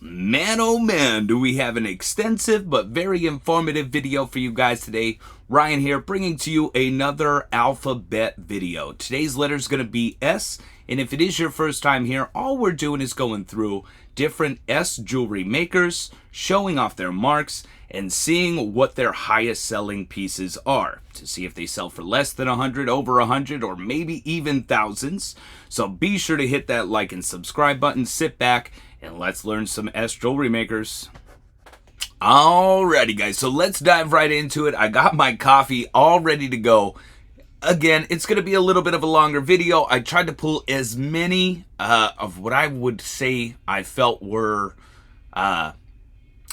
Man, oh man, do we have an extensive but very informative video for you guys today. Ryan here, bringing to you another alphabet video. Today's letter is going to be S, and if it is your first time here, all we're doing is going through different S jewelry makers, showing off their marks, and seeing what their highest selling pieces are, to see if they sell for less than 100, over 100, or maybe even thousands. So be sure to hit that like and subscribe button, sit back, and let's learn some S jewelry makers. Alrighty guys, so let's dive right into it. I got my coffee all ready to go. Again, it's going to be a little bit of a longer video. I tried to pull as many of what I would say I felt were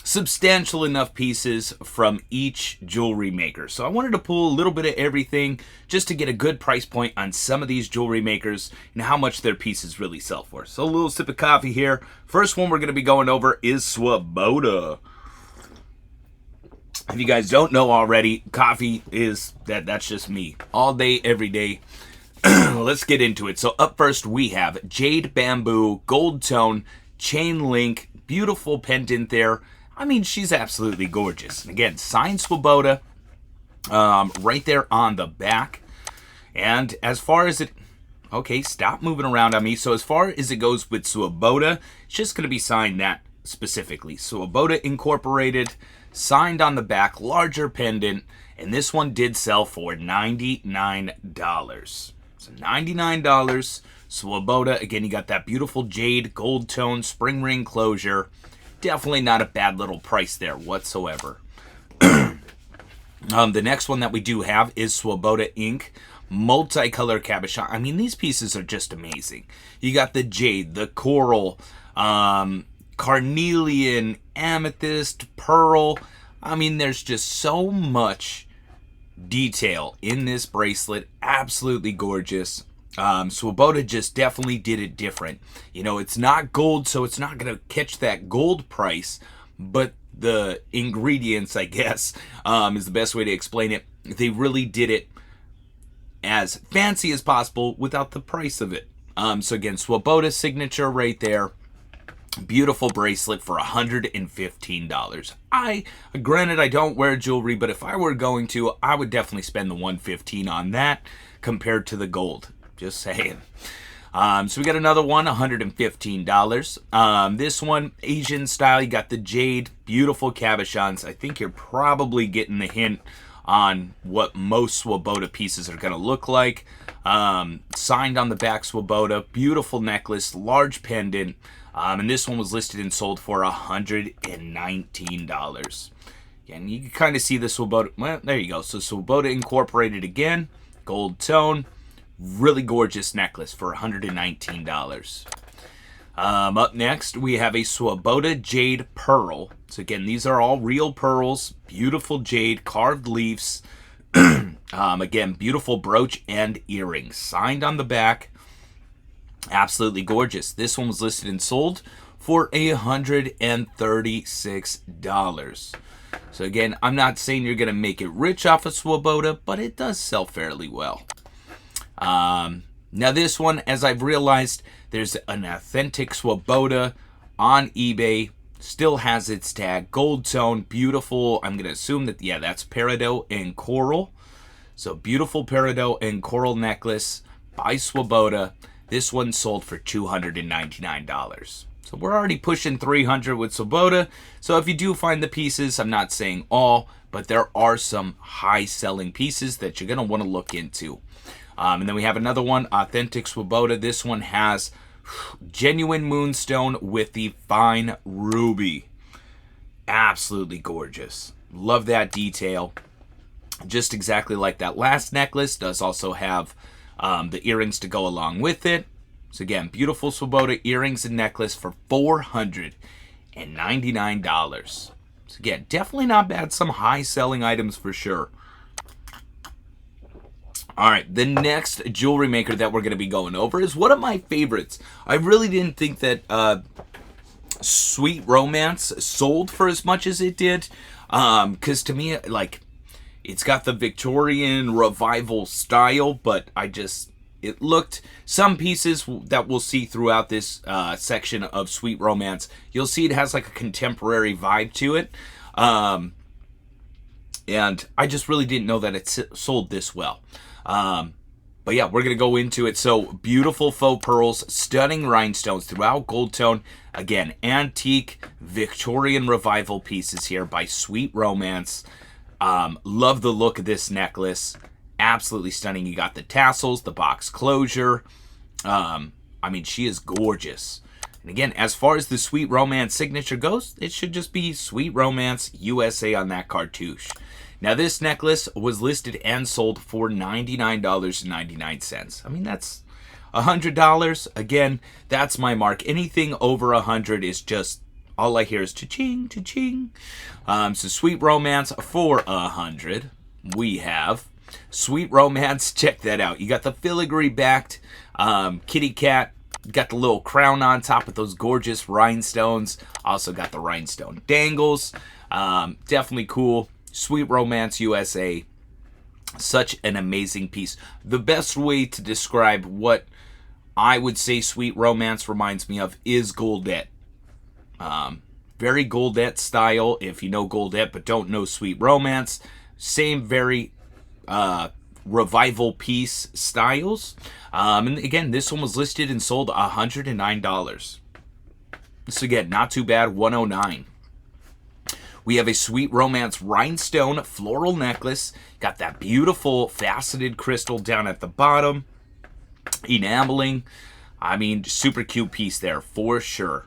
substantial enough pieces from each jewelry maker. So I wanted to pull a little bit of everything just to get a good price point on some of these jewelry makers and how much their pieces really sell for. So a little sip of coffee here. First one we're going to be going over is Swoboda. If you guys don't know already, coffee is that's just me all day, every day. Let's get into it. So up first we have Jade Bamboo Gold Tone Chain Link, beautiful pendant there. I mean, she's absolutely gorgeous. And again, signed Swoboda right there on the back. And as far as it... Okay, stop moving around on me. So as far as it goes with Swoboda, it's just going to be signed that specifically. Swoboda Incorporated, signed on the back, larger pendant. And this one did sell for $99. So $99. Swoboda, again, you got that beautiful jade gold tone spring ring closure. Definitely not a bad little price there whatsoever. The next one that we do have is Swoboda Ink multicolor cabochon. I mean, these pieces are just amazing. You got the jade, the coral, carnelian, amethyst, pearl. I mean, there's just so much detail in this bracelet. Absolutely gorgeous. Swoboda just definitely did it different. You know, it's not gold, so it's not going to catch that gold price, but the ingredients, I guess, is the best way to explain it. They really did it as fancy as possible without the price of it. So again, Swoboda signature right there. Beautiful bracelet for $115. Granted, I don't wear jewelry, but if I were going to, I would definitely spend the $115 on that compared to the gold. Just saying. So we got another one, $115. This one, Asian style. You got the jade, beautiful cabochons. I think you're probably getting the hint on what most Swoboda pieces are going to look like. Signed on the back, Swoboda. Beautiful necklace, large pendant. And this one was listed and sold for $119. Again, you can kind of see the Swoboda. Well, there you go. So Swoboda Incorporated again, gold tone. Really gorgeous necklace for $119. Up next, we have a Swoboda Jade Pearl. So again, these are all real pearls. Beautiful jade, carved leaves. Again, beautiful brooch and earrings. Signed on the back. Absolutely gorgeous. This one was listed and sold for $136. So again, I'm not saying you're going to make it rich off of Swoboda, but it does sell fairly well. Now this one, as I've realized, there's an authentic Swoboda on eBay, still has its tag, gold tone, beautiful. I'm going to assume that, yeah, that's peridot and coral. So beautiful peridot and coral necklace by Swoboda. This one sold for $299. So we're already pushing $300 with Swoboda. So if you do find the pieces, I'm not saying all, but there are some high selling pieces that you're going to want to look into. And then we have another one, authentic Swoboda. This one has genuine moonstone with the fine ruby. Absolutely gorgeous. Love that detail. Just exactly like that last necklace. Does also have the earrings to go along with it. So again, beautiful Swoboda earrings and necklace for $499. So again, definitely not bad. Some high selling items for sure. All right, the next jewelry maker that we're going to be going over is one of my favorites. I really didn't think that Sweet Romance sold for as much as it did. Because to me, like, it's got the Victorian revival style, but I just it looked, some pieces that we'll see throughout this section of Sweet Romance, you'll see it has like a contemporary vibe to it. And I just really didn't know that it sold this well. But yeah, we're going to go into it. So beautiful faux pearls, stunning rhinestones throughout gold tone. Again, antique Victorian revival pieces here by Sweet Romance. Love the look of this necklace. Absolutely stunning. You got the tassels, the box closure. I mean, she is gorgeous. And again, as far as the Sweet Romance signature goes, it should just be Sweet Romance USA on that cartouche. Now, this necklace was listed and sold for $99.99. I mean, that's $100. Again, that's my mark. Anything over $100 is just, all I hear is cha-ching, cha-ching. So Sweet Romance for $100. We have Sweet Romance. Check that out. You got the filigree backed kitty cat. Got the little crown on top with those gorgeous rhinestones. Also got the rhinestone dangles. Definitely cool. Sweet Romance USA. Such an amazing piece. The best way to describe what I would say Sweet Romance reminds me of is Goldette. Very Goldette style, if you know Goldette but don't know Sweet Romance. Same very revival piece styles. And again, this one was listed and sold $109. So again, not too bad, $109. We have a Sweet Romance rhinestone floral necklace. Got that beautiful faceted crystal down at the bottom. Enameling. I mean, super cute piece there for sure.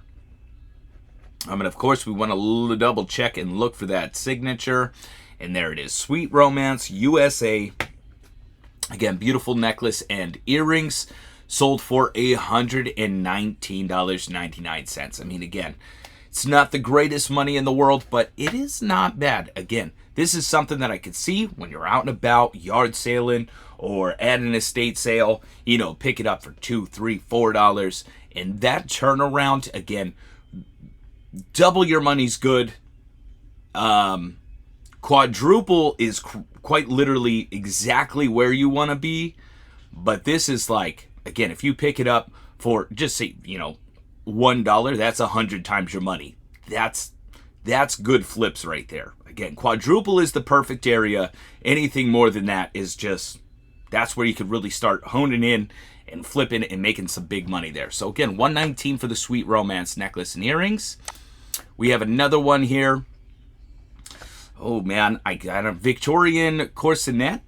And of course, we want to double check and look for that signature. And there it is. Sweet Romance USA. Again, beautiful necklace and earrings. Sold for $119.99. I mean, again, it's not the greatest money in the world, but it is not bad. Again, this is something that I could see when you're out and about, yard sailing, or at an estate sale. You know, pick it up for $2, $3, $4. And that turnaround, again, double your money's good. Quadruple is quite literally exactly where you want to be. But this is like, again, if you pick it up for, just say, you know, $1, that's 100 times your money. That's good flips right there. Again, quadruple is the perfect area. Anything more than that is just, that's where you could really start honing in and flipping and making some big money there. So again, $119 for the Sweet Romance necklace and earrings. We have another one here. Oh man, I got a Victorian corsenet.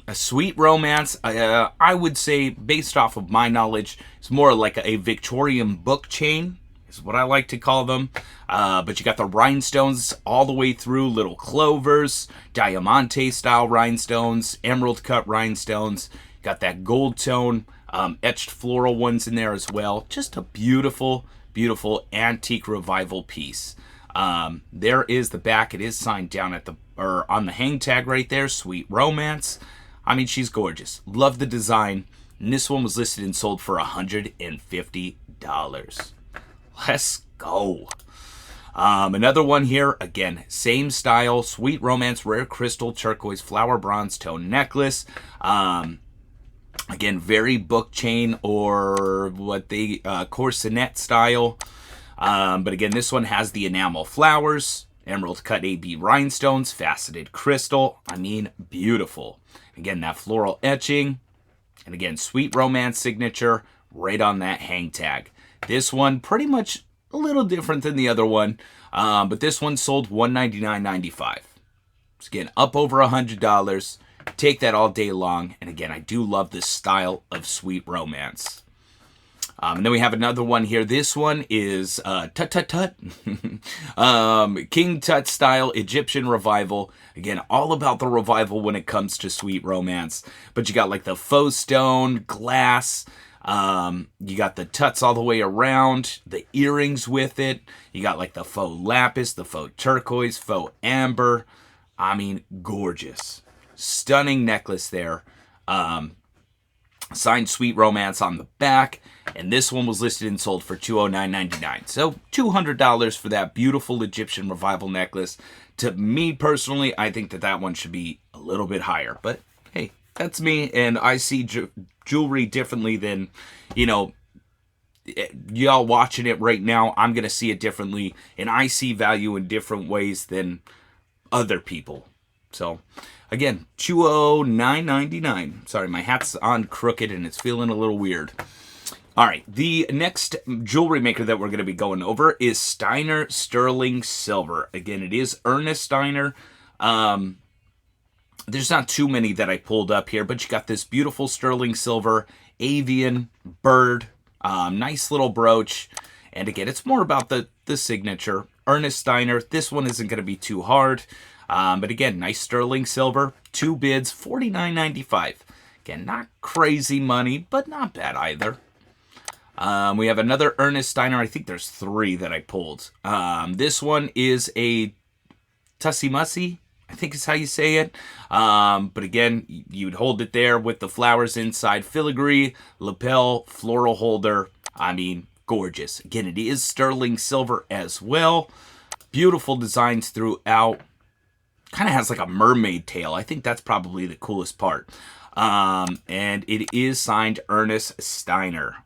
A Sweet Romance, I would say, based off of my knowledge, it's more like a Victorian book chain, is what I like to call them. But you got the rhinestones all the way through, little clovers, diamante-style rhinestones, emerald cut rhinestones. Got that gold tone, etched floral ones in there as well. Just a beautiful, beautiful antique revival piece. There is the back. It is signed down at the, or on the hang tag right there, Sweet Romance. I mean, she's gorgeous. Love the design. And this one was listed and sold for $150. Let's go. Another one here. Again, same style. Sweet Romance rare crystal turquoise flower bronze tone necklace. Again, very book chain or what they corsenet style. But again, this one has the enamel flowers, emerald cut AB rhinestones, faceted crystal. I mean, beautiful. Again, that floral etching. And again, Sweet Romance signature right on that hang tag. This one pretty much a little different than the other one. But this one sold $199.95. So again, up over $100. Take that all day long. And again, I do love this style of Sweet Romance. And then we have another one here. This one is Tut Tut Tut. King Tut style Egyptian revival. Again, all about the revival when it comes to Sweet Romance. But you got like the faux stone, glass. You got the tuts all the way around. The earrings with it. You got like the faux lapis, the faux turquoise, faux amber. I mean, gorgeous. Stunning necklace there. Signed Sweet Romance on the back. And this one was listed and sold for $209.99. So $200 for that beautiful Egyptian revival necklace. To me personally, I think that that one should be a little bit higher. But hey, that's me. And I see jewelry differently than, you know, y'all watching it right now. I'm going to see it differently, and I see value in different ways than other people. So, again, $209.99. Sorry, my hat's on crooked and it's feeling a little weird. All right, the next jewelry maker that we're going to be going over is Steiner Sterling Silver. Again, it is Ernest Steiner. There's not too many that I pulled up here, but you got this beautiful sterling silver, avian, bird, nice little brooch. And again, it's more about the signature. Ernest Steiner, this one isn't going to be too hard. But again, nice sterling silver, 2 bids, $49.95. Again, not crazy money, but not bad either. We have another Ernest Steiner. I think there's 3 that I pulled. This one is a Tussie Mussy, I think is how you say it. But again, you'd hold it there with the flowers inside. Filigree, lapel, floral holder. I mean, gorgeous. Again, it is sterling silver as well. Beautiful designs throughout. Kind of has like a mermaid tail. I think that's probably the coolest part. And it is signed Ernest Steiner.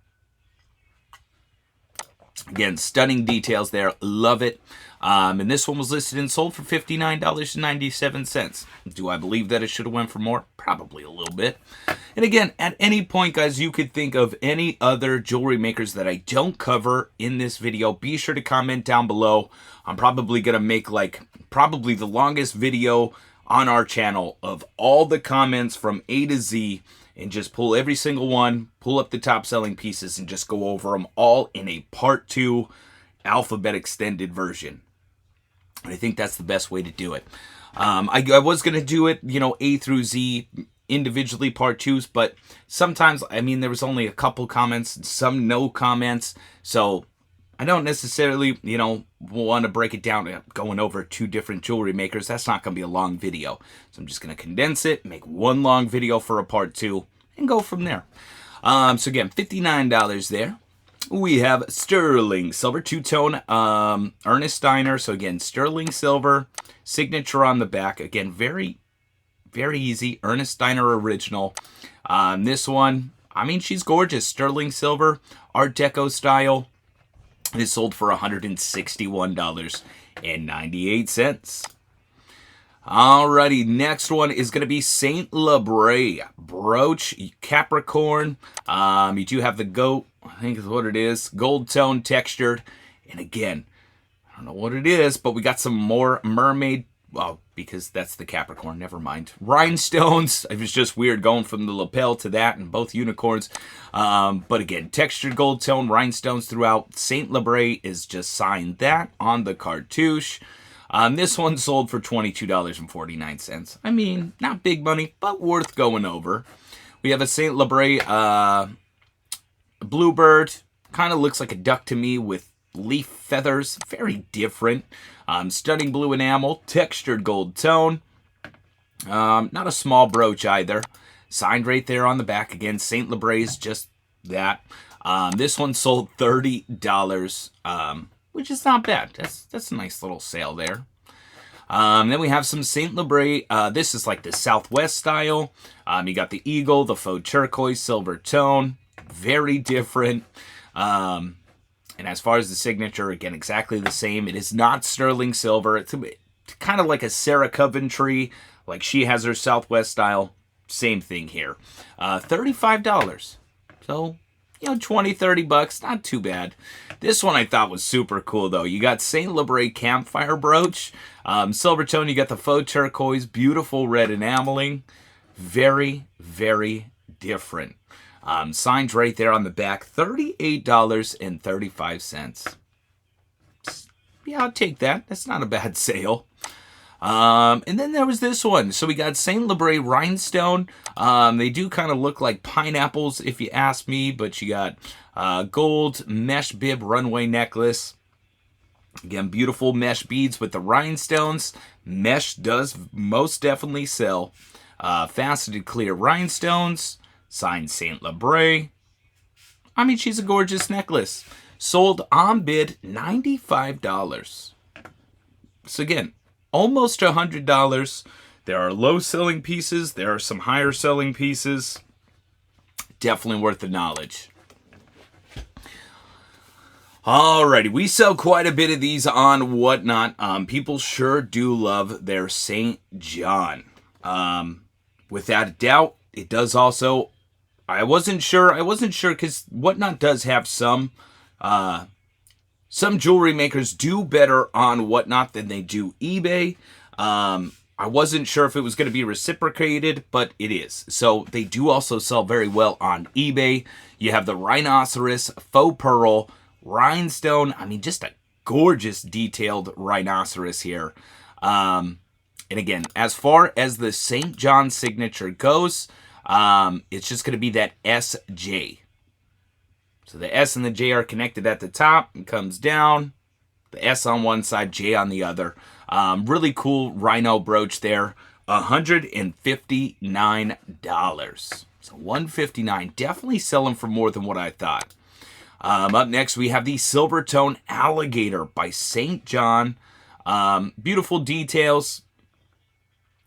Again, stunning details there. Love it. And this one was listed and sold for $59.97. Do I believe that it should have went for more? Probably a little bit. And again, at any point, guys, you could think of any other jewelry makers that I don't cover in this video. Be sure to comment down below. I'm probably going to make like probably the longest video on our channel of all the comments from A to Z, and just pull every single one, pull up the top selling pieces, and just go over them all in a part 2 alphabet extended version. And I think that's the best way to do it. I was going to do it, you know, A through Z individually part 2s, but sometimes, I mean, there was only a couple comments, some no comments, so I don't necessarily, you know, want to break it down going over 2 different jewelry makers. That's not going to be a long video. So I'm just going to condense it, make one long video for a part 2, and go from there. So again, $59 there. We have sterling silver, 2-tone Ernest Steiner. So again, sterling silver, signature on the back. Again, very, very easy. Ernest Steiner original. This one, I mean, she's gorgeous. Sterling silver, Art Deco style. It is sold for $161.98. Alrighty, next one is going to be Saint Labre brooch, Capricorn. You do have the goat, I think is what it is, gold tone textured. And again, I don't know what it is, but we got some more mermaid, well, because that's the Capricorn, never mind. Rhinestones, it was just weird going from the lapel to that, and both unicorns. But again, textured gold tone, rhinestones throughout. Saint Labre is just signed that on the cartouche. This one sold for $22.49. I mean, not big money, but worth going over. We have a Saint Labre bluebird. Kind of looks like a duck to me with leaf feathers. Very different. Stunning blue enamel, textured gold tone. Not a small brooch either. Signed right there on the back. Again, Saint Labre's just that. This one sold $30, which is not bad. That's a nice little sale there. Then we have some Saint Labre. This is like the Southwest style. You got the eagle, the faux turquoise, silver tone. Very different. And as far as the signature, again, exactly the same. It is not sterling silver. It's kind of like a Sarah Coventry, like she has her Southwest style. Same thing here. $35. So, you know, 20, 30 bucks. Not too bad. This one I thought was super cool, though. You got Saint Labre campfire brooch. Silver tone, you got the faux turquoise. Beautiful red enameling. Very, very different. Signed right there on the back, $38.35. Yeah, I'll take that. That's not a bad sale. And then there was this one. So we got Saint Labre rhinestone. They do kind of look like pineapples, if you ask me, but you got gold mesh bib runway necklace. Again, beautiful mesh beads with the rhinestones. Mesh does most definitely sell. Faceted clear rhinestones. Signed Saint Labre. I mean, she's a gorgeous necklace. Sold on bid $95. So again, almost $100. There are low selling pieces. There are some higher selling pieces. definitely worth the knowledge. Alrighty, we sell quite a bit of these on Whatnot. People sure do love their St. John. Without a doubt, it does also. I wasn't sure because Whatnot does have some jewelry makers do better on Whatnot than they do eBay. I wasn't sure if it was going to be reciprocated, but it is. So they do also sell very well on eBay. You have the rhinoceros, faux pearl, rhinestone. I mean, just a gorgeous detailed rhinoceros here. And again, as far as the St. John signature goes, it's just going to be that SJ. So the S and the J are connected at the top and comes down. The S on one side, J on the other. Really cool rhino brooch there. $159. So $159. Definitely selling for more than what I thought. Up next, we have the Silvertone Alligator by St. John. Beautiful details.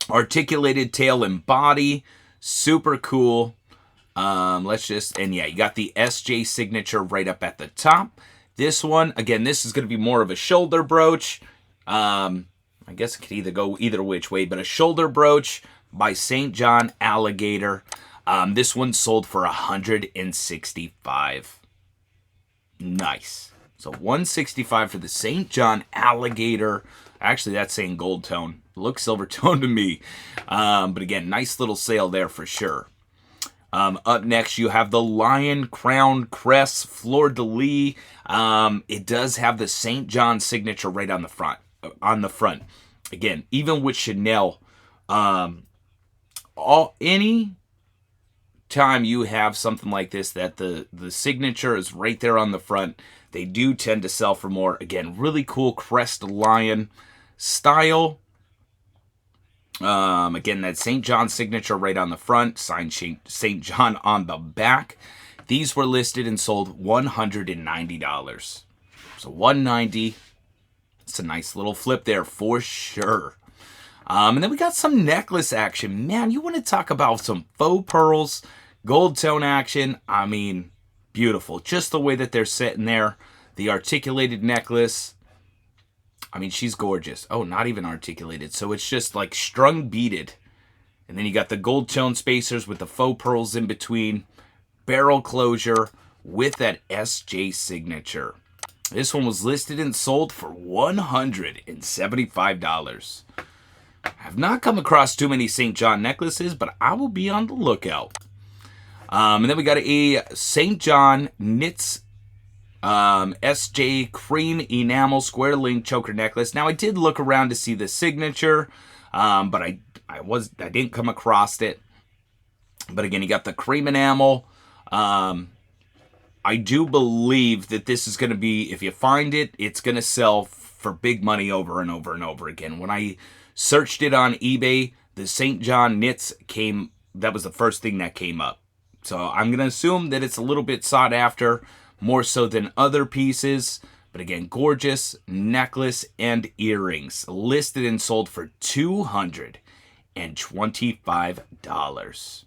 Articulated tail and body. Super cool. You got the SJ signature right up at the top. This one, again, this is going to be more of a shoulder brooch. I guess it could either go either which way, but a shoulder brooch by St. John Alligator. This one sold for $165. Nice. So $165 for the St. John Alligator. Actually, that's saying gold tone. Looks silver tone to me. But again, nice little sale there for sure. Up next, you have the Lion Crown Crest Fleur de Lis. It does have the St. John signature right on the front. Again, even with Chanel, any time you have something like this that the signature is right there on the front, they do tend to sell for more. Again, really cool crest lion style. Again, that St. John signature right on the front, signed St. John on the back. These were listed and sold $190. So $190. It's a nice little flip there for sure. And then we got some necklace action. Man, you want to talk about some faux pearls, gold tone action. I mean, beautiful. Just the way that they're sitting there. The articulated necklace. I mean, she's gorgeous. Oh, not even articulated. So it's just like strung beaded. And then you got the gold tone spacers with the faux pearls in between. Barrel closure with that SJ signature. This one was listed and sold for $175. I have not come across too many St. John necklaces, but I will be on the lookout. And then we got a St. John Knits SJ Cream Enamel Square Link Choker Necklace. Now, I did look around to see the signature, but I didn't come across it. But again, you got the cream enamel. I do believe that this is going to be, if you find it, it's going to sell for big money over and over and over again. When I searched it on eBay, the St. John Knits that was the first thing that came up. So I'm going to assume that it's a little bit sought after, more so than other pieces. But again, gorgeous necklace and earrings, listed and sold for $225.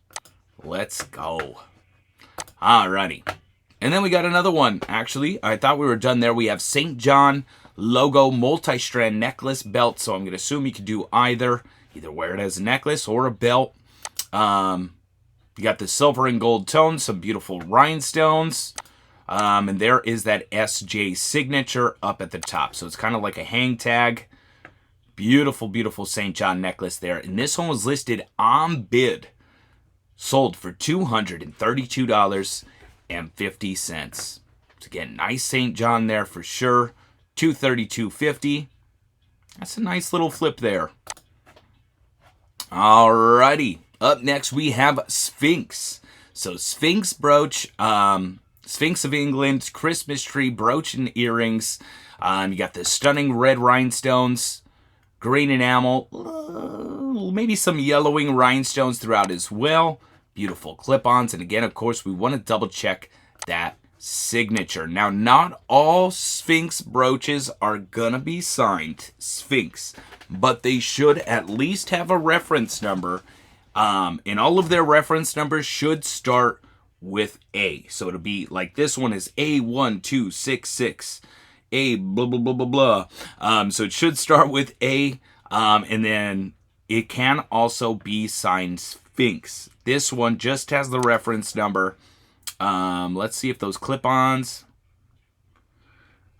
Let's go. Alrighty. And then we got another one. Actually, I thought we were done there. We have St. John logo multi-strand necklace belt. So I'm going to assume you could do either wear it as a necklace or a belt. You got the silver and gold tones, some beautiful rhinestones. And there is that SJ signature up at the top. So it's kind of like a hang tag. Beautiful, beautiful St. John necklace there. And this one was listed on bid. Sold for $232.50. So again, nice St. John there for sure. $232.50. That's a nice little flip there. Alrighty. Up next we have Sphinx. So Sphinx brooch, Sphinx of England, Christmas tree brooch and earrings. You got the stunning red rhinestones, green enamel, maybe some yellowing rhinestones throughout as well. Beautiful clip-ons. And again, of course, we want to double check that signature. Now, not all Sphinx brooches are gonna be signed Sphinx, but they should at least have a reference number. And all of their reference numbers should start with A. So it'll be like this one is A1266. A blah blah blah blah blah. So it should start with A, and then it can also be signed Sphinx. This one just has the reference number. Let's see if those clip-ons.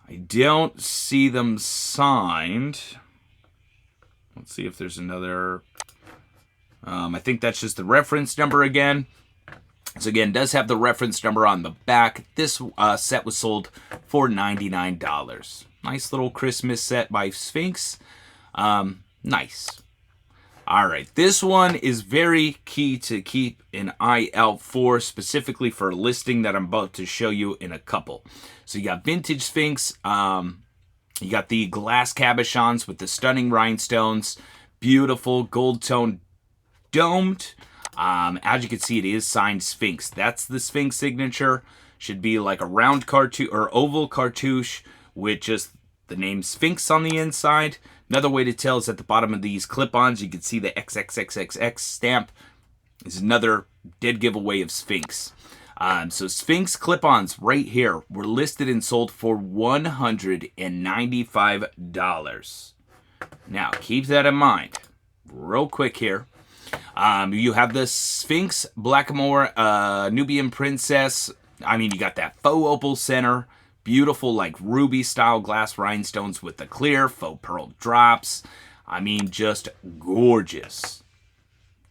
I don't see them signed. Let's see if there's another. I think that's just the reference number again. So again, does have the reference number on the back. This set was sold for $99. Nice little Christmas set by Sphinx. Nice. All right, this one is very key to keep an eye out for, specifically for a listing that I'm about to show you in a couple. So you got vintage Sphinx. You got the glass cabochons with the stunning rhinestones. Beautiful gold tone domed. As you can see, it is signed Sphinx. That's the Sphinx signature. Should be like a round cartouche or oval cartouche with just the name Sphinx on the inside. Another way to tell is at the bottom of these clip-ons, you can see the XXXXX stamp. Is another dead giveaway of Sphinx. So Sphinx clip-ons right here were listed and sold for $195. Now, keep that in mind. Real quick here. You have the Sphinx Blackamoor Nubian Princess. I mean, you got that faux opal center. Beautiful, like ruby-style glass rhinestones with the clear faux pearl drops. I mean, just gorgeous.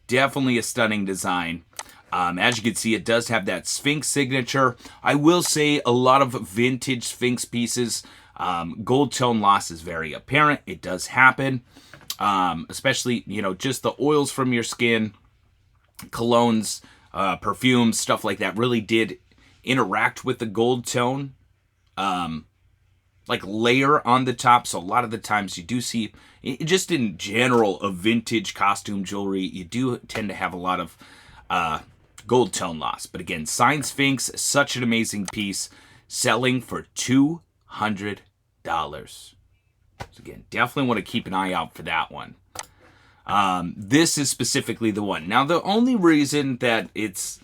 Definitely a stunning design. As you can see, it does have that Sphinx signature. I will say a lot of vintage Sphinx pieces, gold tone loss is very apparent. It does happen. Especially, you know, just the oils from your skin, colognes, perfumes, stuff like that really did interact with the gold tone, like layer on the top. So a lot of the times you do see, just in general, of vintage costume jewelry, you do tend to have a lot of gold tone loss. But again, signed Sphinx, such an amazing piece, selling for $200. So again, definitely want to keep an eye out for that one. This is specifically the one. Now, the only reason that it's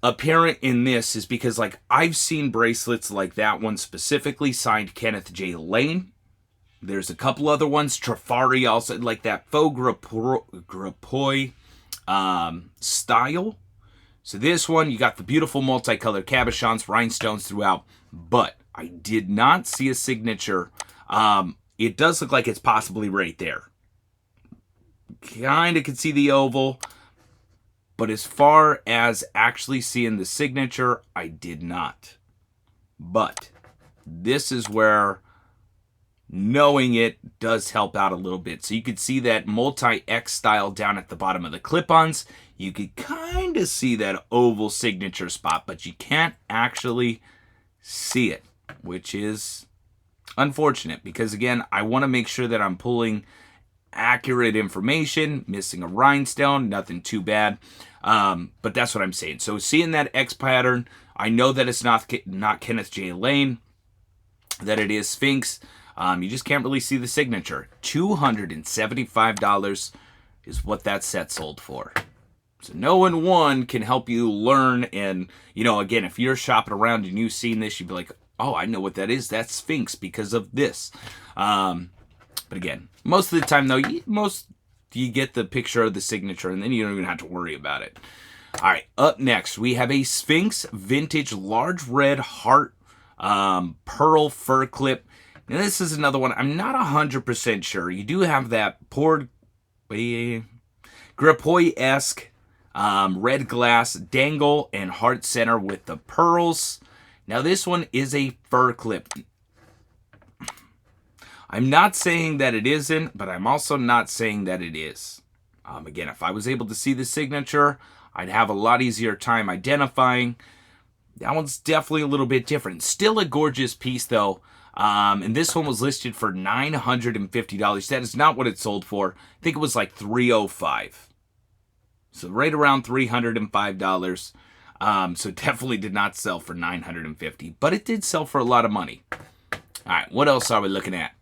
apparent in this is because, like, I've seen bracelets like that one specifically signed Kenneth J. Lane. There's a couple other ones. Trifari also, like that faux grappoi style. So this one, you got the beautiful multicolored cabochons, rhinestones throughout, but I did not see a signature. It does look like it's possibly right there. Kind of can see the oval. But as far as actually seeing the signature, I did not. But this is where knowing it does help out a little bit. So you could see that multi-X style down at the bottom of the clip-ons. You could kind of see that oval signature spot, but you can't actually see it, which is unfortunate because, again, I want to make sure that I'm pulling accurate information. Missing a rhinestone, nothing too bad, but that's what I'm saying. So seeing that X pattern, I know that it's not Kenneth J. Lane, that it is Sphinx. You just can't really see the signature. $275 is what that set sold for. So knowing one can help you learn, and, you know, again, if you're shopping around and you've seen this, you'd be like, oh, I know what that is. That's Sphinx because of this. But again, most of the time, though, you get the picture of the signature, and then you don't even have to worry about it. All right, up next, we have a Sphinx Vintage Large Red Heart Pearl Fur Clip. Now, this is another one. I'm not 100% sure. You do have that poured Grappoi-esque red glass dangle and heart center with the pearls. Now, this one is a fur clip. I'm not saying that it isn't, but I'm also not saying that it is. Again, if I was able to see the signature, I'd have a lot easier time identifying. That one's definitely a little bit different. Still a gorgeous piece, though. And this one was listed for $950. That is not what it sold for. I think it was like $305. So right around $305. So definitely did not sell for $950, but it did sell for a lot of money. All right, what else are we looking at?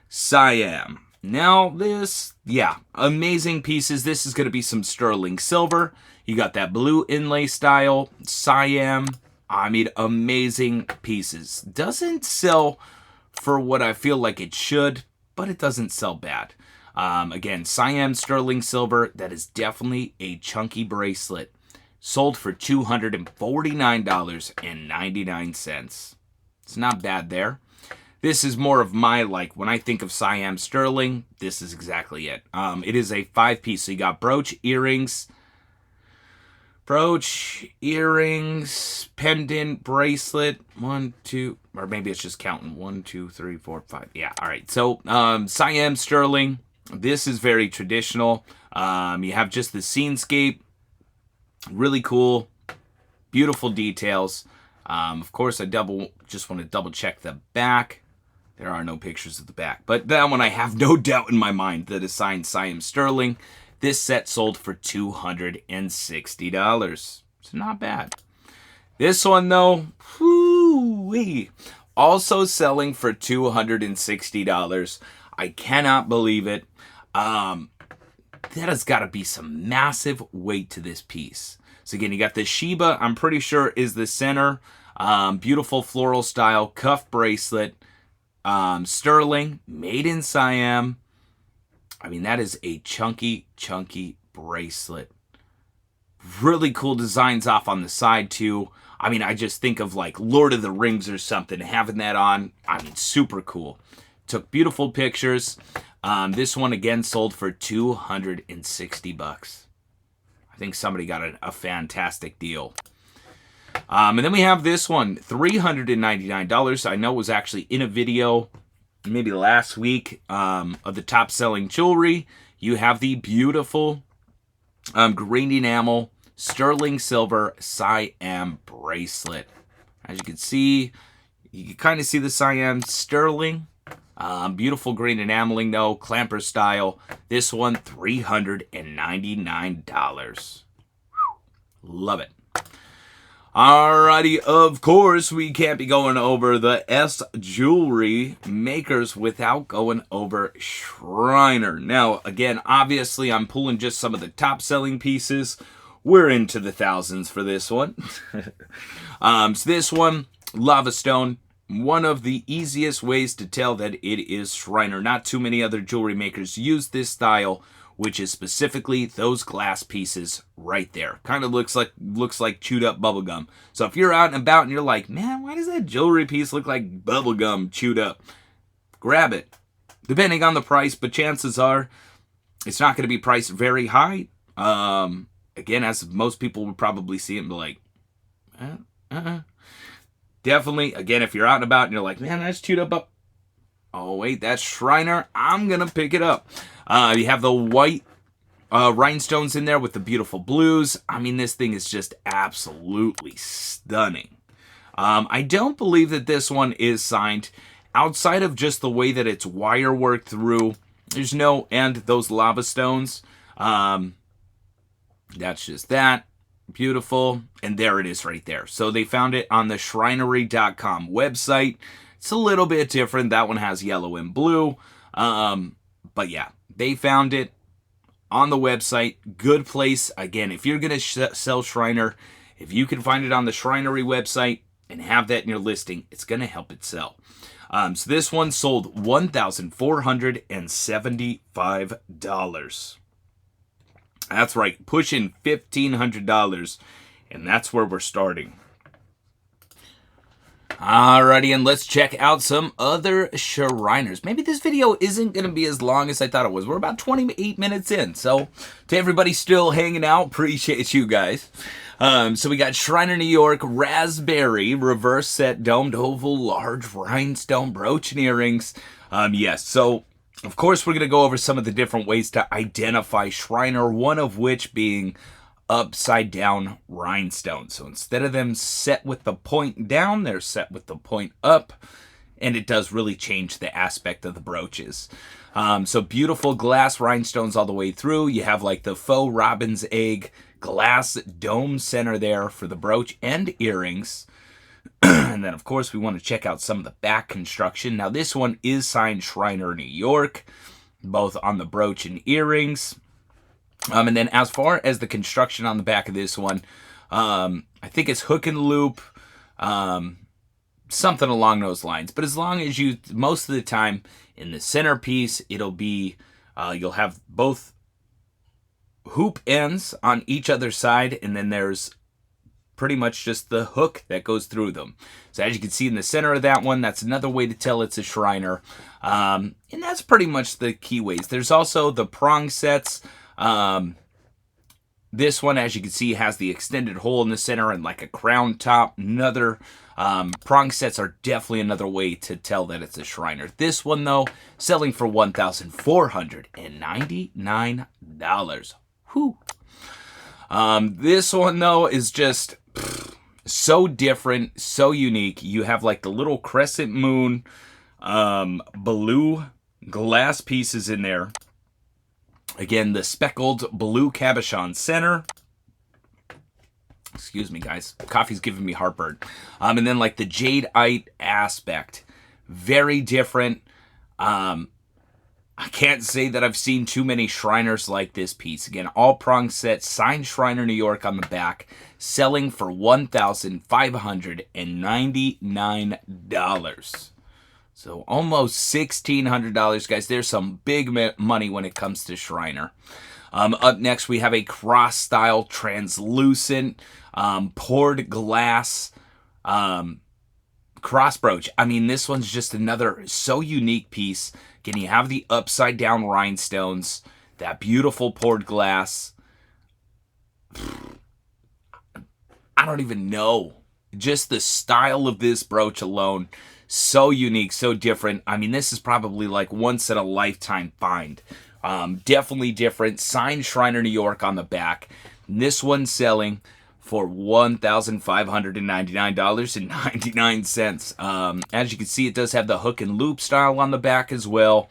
Siam. Now this, yeah, amazing pieces. This is going to be some sterling silver. You got that blue inlay style, Siam. I mean, amazing pieces. Doesn't sell for what I feel like it should, but it doesn't sell bad. Again, Siam sterling silver. That is definitely a chunky bracelet. Sold for $249.99. It's not bad there. This is more of my, like, when I think of Siam sterling, this is exactly it. It is a 5-piece. So you got brooch, earrings, pendant, bracelet, 1, 2, or maybe it's just counting 1, 2, 3, 4, 5. Yeah, all right. So Siam sterling. This is very traditional. You have just the scenescape. Really cool. Beautiful details. Of course, I just want to double check the back. There are no pictures of the back. But that one I have no doubt in my mind that is signed Siam sterling. This set sold for $260. It's not bad. This one, though, whoo-wee, also selling for $260. I cannot believe it. That has got to be some massive weight to this piece. So again, you got the Sheba, I'm pretty sure is the center. Beautiful floral style cuff bracelet. Sterling, made in Siam. I mean, that is a chunky bracelet. Really cool designs off on the side, too. I mean, I just think of like Lord of the Rings or something, having that on. I mean, super cool. Took beautiful pictures. This one, again, sold for $260. I think somebody got a fantastic deal. And then we have this one, $399. I know it was actually in a video maybe last week of the top selling jewelry. You have the beautiful green enamel sterling silver Siam bracelet. As you can see, you can kind of see the Siam sterling. Beautiful green enameling though, clamper style. This one, $399. Love it. Alrighty, of course, we can't be going over the S jewelry makers without going over Shriner. Now, again, obviously, I'm pulling just some of the top-selling pieces. We're into the thousands for this one. So this one, Lava Stone, one of the easiest ways to tell that it is Shriner. Not too many other jewelry makers use this style, which is specifically those glass pieces right there. Kind of looks like chewed up bubblegum. So if you're out and about and you're like, man, why does that jewelry piece look like bubblegum chewed up? Grab it. Depending on the price, but chances are it's not going to be priced very high. Again, as most people would probably see it and be like, Definitely, again, if you're out and about and you're like, man, that's chewed up. Oh, wait, that's Shriner. I'm going to pick it up. You have the white rhinestones in there with the beautiful blues. I mean, this thing is just absolutely stunning. I don't believe that this one is signed. Outside of just the way that it's wire worked through, there's no, and those lava stones. That's just that. Beautiful. And there it is right there. So they found it on the Shrinery.com website. It's a little bit different. That one has yellow and blue. But yeah, they found it on the website. Good place. Again, if you're going to sell Shriner, if you can find it on the Shrinery website and have that in your listing, it's going to help it sell. So this one sold $1,475. That's right, pushing $1,500, and that's where we're starting. Alrighty, and let's check out some other Shriners. Maybe this video isn't going to be as long as I thought it was. We're about 28 minutes in, so to everybody still hanging out, appreciate you guys. So we got Shriner New York Raspberry Reverse Set Domed Oval Large Rhinestone Brooch and Earrings. Yes, so of course we're going to go over some of the different ways to identify Shriner, one of which being upside down rhinestones. So instead of them set with the point down, they're set with the point up, and it does really change the aspect of the brooches. So beautiful glass rhinestones all the way through. You have like the faux robin's egg glass dome center there for the brooch and earrings. And then of course we want to check out some of the back construction. Now this one is signed Shriner New York. both on the brooch and earrings. And then as far as the construction on the back of this one, I think it's hook and loop, something along those lines. But as long as you, most of the time in the centerpiece, it'll be, you'll have both hoop ends on each other side, and then there's pretty much just the hook that goes through them. So as you can see in the center of that one, that's another way to tell it's a Shriner. And that's pretty much the key ways. There's also the prong sets. This one, as you can see, has the extended hole in the center and like a crown top. Another prong sets are definitely another way to tell that it's a Shriner. This one, though, selling for $1,499. Whew. This one, though, is just so different, so unique. You have like the little crescent moon blue glass pieces in there. Again, the speckled blue cabochon center. Excuse me, guys. Coffee's giving me heartburn. And then like the jadeite aspect. Very different. I can't say that I've seen too many Shriners like this piece. Again, all prong set, signed Shriner New York on the back, selling for $1,599. So almost $1,600, guys. There's some big money when it comes to Shriner. Up next, we have a cross-style, translucent, poured glass cross brooch. I mean, this one's just another so unique piece. Again, you have the upside-down rhinestones, that beautiful poured glass. I don't even know. Just the style of this brooch alone, so unique, so different. I mean, this is probably like once in a lifetime find. Definitely different. Signed Shriner New York on the back. And this one's selling for $1,599.99. As you can see, it does have the hook and loop style on the back as well.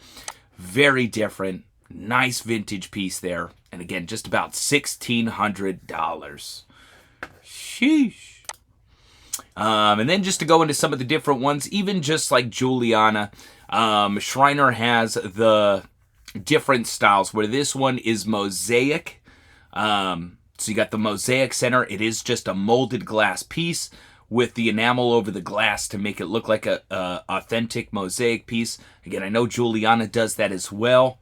Very different. Nice vintage piece there. And again, just about $1,600. Sheesh. And then just to go into some of the different ones, even just like Juliana, Shriner has the different styles where this one is mosaic. So you got the mosaic center. It is just a molded glass piece with the enamel over the glass to make it look like a authentic mosaic piece. Again, I know Juliana does that as well.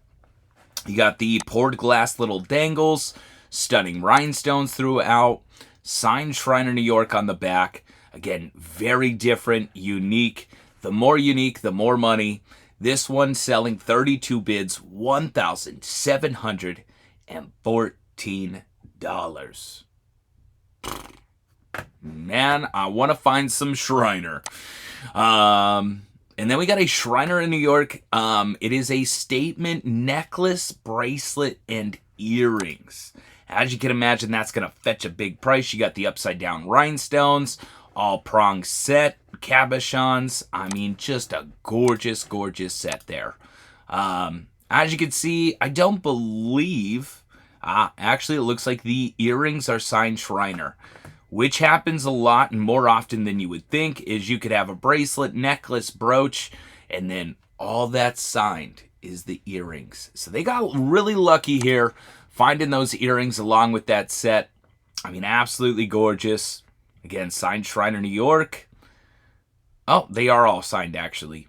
You got the poured glass little dangles, stunning rhinestones throughout, signed Shriner New York on the back. Again, very different, unique. The more unique, the more money. This one selling 32 bids, $1,714. Man, I want to find some Shriner. And then we got a Shriner in New York. It is a statement necklace, bracelet, and earrings. As you can imagine, that's going to fetch a big price. You got the upside down rhinestones, all prong set, cabochons. I mean, just a gorgeous, gorgeous set there. As you can see, I don't believe... actually, it looks like the earrings are signed Shriner, which happens a lot and more often than you would think. Is you could have a bracelet, necklace, brooch, and then all that's signed is the earrings. So they got really lucky here finding those earrings along with that set. I mean, absolutely gorgeous. Again, signed Shriner New York. Oh, they are all signed, actually.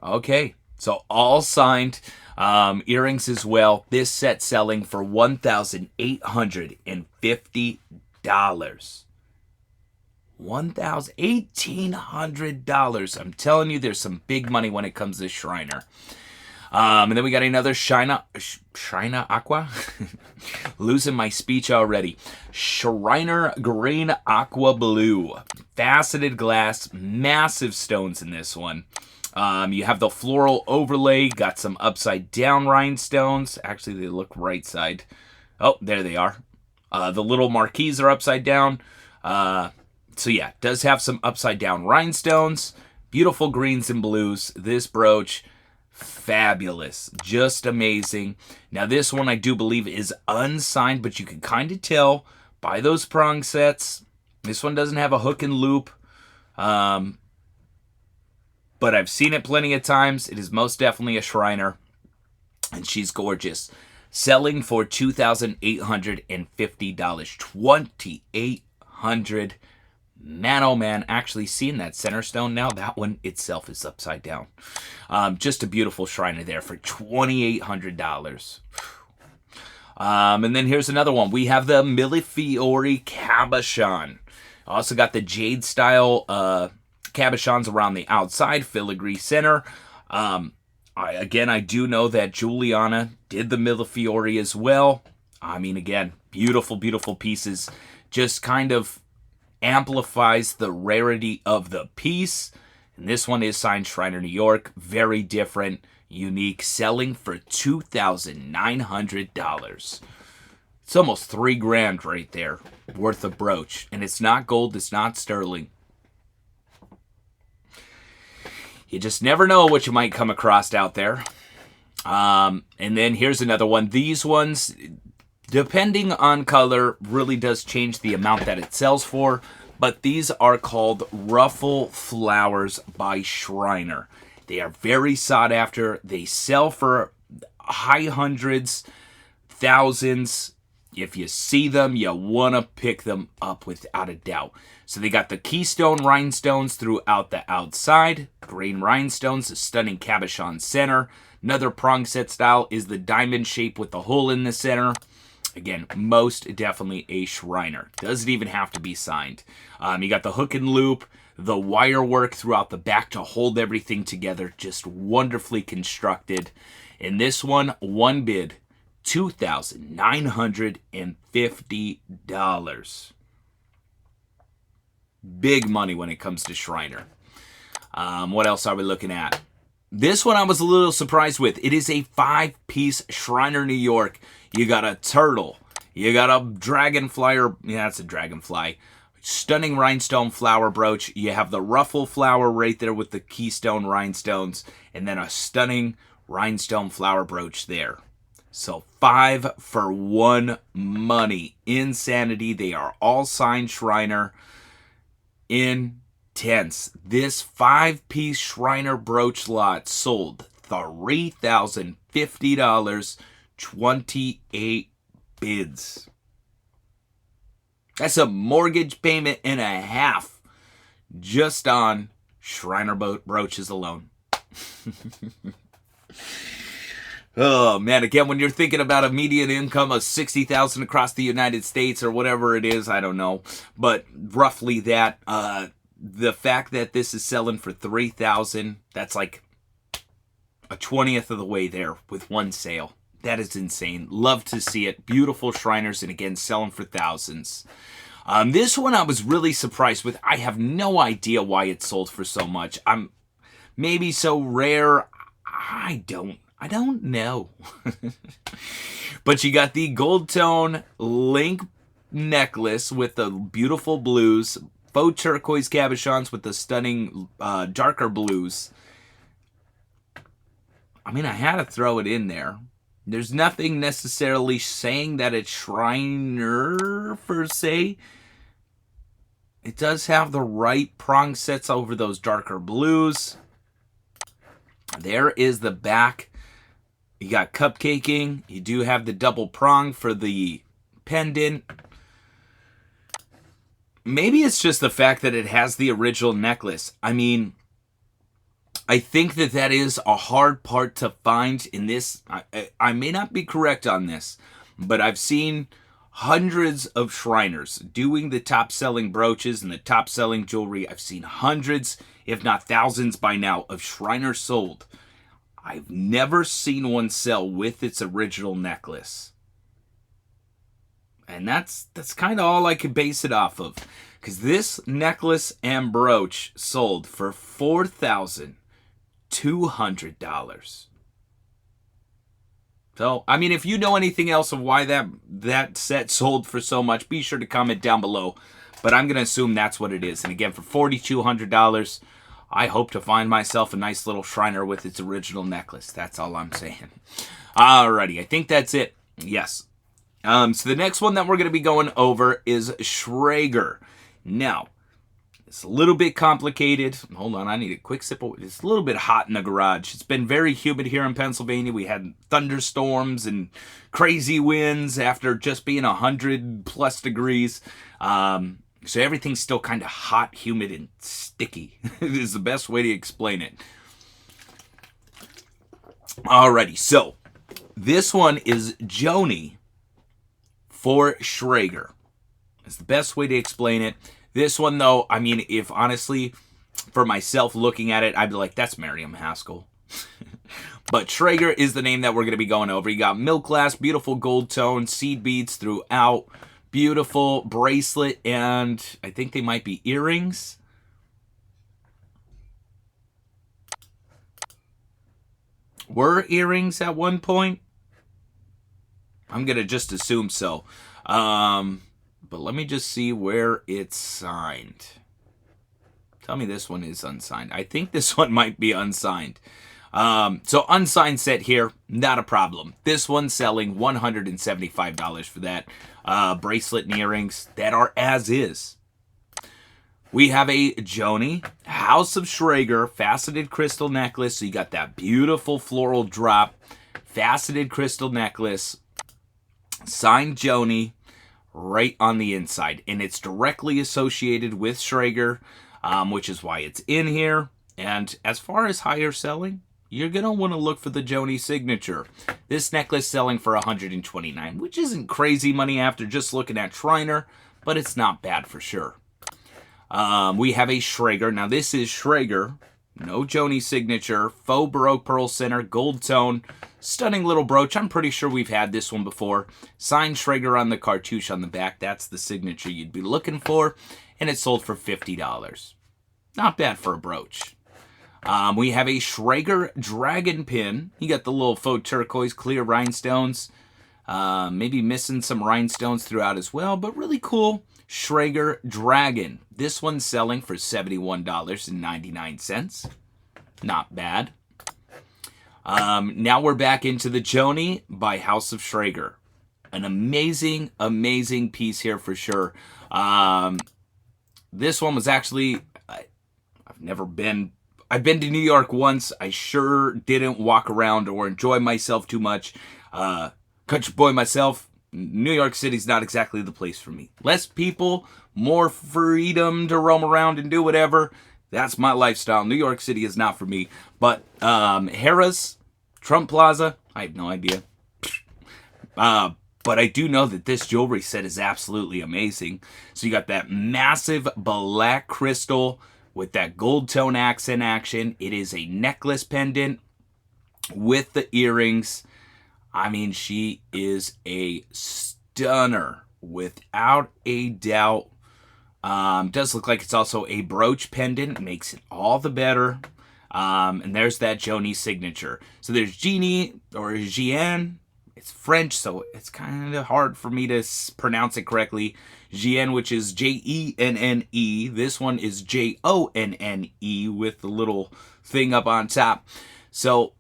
Okay, so all signed. Earrings as well. This set selling for $1,850. $1,800. I'm telling you, there's some big money when it comes to Shriner. And then we got another Shriner Aqua. Losing my speech already. Shriner Green Aqua Blue. Faceted glass. Massive stones in this one. You have the floral overlay. Got some upside down rhinestones. Actually, they look right side. Oh, there they are. The little marquees are upside down. So yeah, does have some upside down rhinestones. Beautiful greens and blues. This brooch, fabulous. Just amazing. Now this one I do believe is unsigned, but you can kind of tell by those prong sets. This one doesn't have a hook and loop. But I've seen it plenty of times. It is most definitely a Shriner. and she's gorgeous. Selling for $2,850. 2,800. Man, oh man, actually seeing that center stone now, that one itself is upside down. Just a beautiful Shriner there for $2,800. And then here's another one. We have the Millefiori Cabochon. Also got the Jade style cabochons around the outside, filigree center. I do know that Giuliana did the Millefiori as well. I mean, again, beautiful, beautiful pieces. Just kind of amplifies the rarity of the piece. And this one is signed Shriner, New York. Very different, unique. Selling for $2,900. It's almost $3,000 right there worth of brooch. And it's not gold, it's not sterling. You just never know what you might come across out there. And then here's another one. These ones, depending on color, really does change the amount that it sells for. But these are called Ruffle Flowers by Shriner. They are very sought after. They sell for high hundreds, thousands. If you see them, you want to pick them up without a doubt. So they got the keystone rhinestones throughout the outside. Green rhinestones, a stunning cabochon center. Another prong set style is the diamond shape with the hole in the center. Again, most definitely a Shriner. Doesn't even have to be signed. You got the hook and loop, the wire work throughout the back to hold everything together. Just wonderfully constructed. In this one bid, $2,950. Big money when it comes to Shriner. What else are we looking at? This one I was a little surprised with. It is a 5-piece Shriner, New York. You got a turtle. You got a dragonfly, or yeah, it's a dragonfly. Stunning rhinestone flower brooch. You have the ruffle flower right there with the keystone rhinestones. And then a stunning rhinestone flower brooch there. So 5 for 1 money. Insanity. They are all signed Shriner. Intense. This 5-piece Shriner brooch lot sold $3,050. 28 bids. That's a mortgage payment and a half just on Shriner brooches alone. Oh man, again, when you're thinking about a median income of $60,000 across the United States or whatever it is, I don't know, but roughly that, the fact that this is selling for $3,000, that's like a 20th of the way there with one sale. That is insane. Love to see it. Beautiful Shriners, and again, selling for thousands. This one I was really surprised with. I have no idea why it sold for so much. Maybe so rare. I don't know. But you got the gold tone link necklace with the beautiful blues. Faux turquoise cabochons with the stunning darker blues. I mean, I had to throw it in there. There's nothing necessarily saying that it's Shriner, per se. It does have the right prong sets over those darker blues. There is the back. You got cupcaking. You do have the double prong for the pendant. Maybe it's just the fact that it has the original necklace. I mean, I think that is a hard part to find in this. I may not be correct on this, but I've seen hundreds of Shriners doing the top-selling brooches and the top-selling jewelry. I've seen hundreds, if not thousands by now, of Shriners sold. I've never seen one sell with its original necklace. And that's kind of all I could base it off of. Because this necklace and brooch sold for $4,200. So, I mean, if you know anything else of why that set sold for so much, be sure to comment down below. But I'm going to assume that's what it is. And again, for $4,200, I hope to find myself a nice little Shriner with its original necklace. That's all I'm saying. Alrighty, I think that's it. Yes. So the next one that we're going to be going over is Schrager. Now, It's a little bit complicated. Hold on, I need a quick sip of... It's a little bit hot in the garage. It's been very humid here in Pennsylvania. We had thunderstorms and crazy winds after just being 100+ degrees. So everything's still kind of hot, humid, and sticky. Is the best way to explain it. Alrighty, so this one is Joni for Schrager. It's the best way to explain it. This one, though, I mean, if honestly, for myself looking at it, I'd be like, that's Miriam Haskell. But Schrager is the name that we're going to be going over. You got milk glass, beautiful gold tone, seed beads throughout, beautiful bracelet, and I think they might be earrings. Were earrings at one point? I'm going to just assume so. But let me just see where it's signed. Tell me this one is unsigned. I think this one might be unsigned. So unsigned set here, not a problem. This one's selling $175 for that. Bracelet and earrings that are as is. We have a Joni House of Schrager faceted crystal necklace. So you got that beautiful floral drop, faceted crystal necklace, signed Joni, right on the inside, and it's directly associated with Schrager, which is why it's in here. And as far as higher selling, you're gonna want to look for the Joni signature. This necklace selling for $129, which isn't crazy money after just looking at Shriner, but it's not bad for sure. We have a Schrager. Now this is Schrager, no Joni signature, faux Baroque pearl center, gold tone, stunning little brooch. I'm pretty sure we've had this one before. Signed Schrager on the cartouche on the back. That's the signature you'd be looking for. And it sold for $50. Not bad for a brooch. We have a Schrager dragon pin. You got the little faux turquoise clear rhinestones. Maybe missing some rhinestones throughout as well, but really cool. Schrager dragon. This one's selling for $71.99. Not bad. Now we're back into the Joni by House of Schrager. An amazing, amazing piece here for sure. This one was actually, I've been to New York once. I sure didn't walk around or enjoy myself too much. Country boy myself, New York City's not exactly the place for me. Less people, more freedom to roam around and do whatever. That's my lifestyle. New York City is not for me. But Harrah's, Trump Plaza, I have no idea. But I do know that this jewelry set is absolutely amazing. So you got that massive black crystal with that gold tone accent action. It is a necklace pendant with the earrings. I mean, she is a stunner without a doubt. Does look like it's also a brooch pendant. Makes it all the better. And there's that Joni signature. So there's Jeannie or Jeanne. It's French, so it's kind of hard for me to pronounce it correctly. Jeanne, which is Jenne. This one is Jonne with the little thing up on top. So,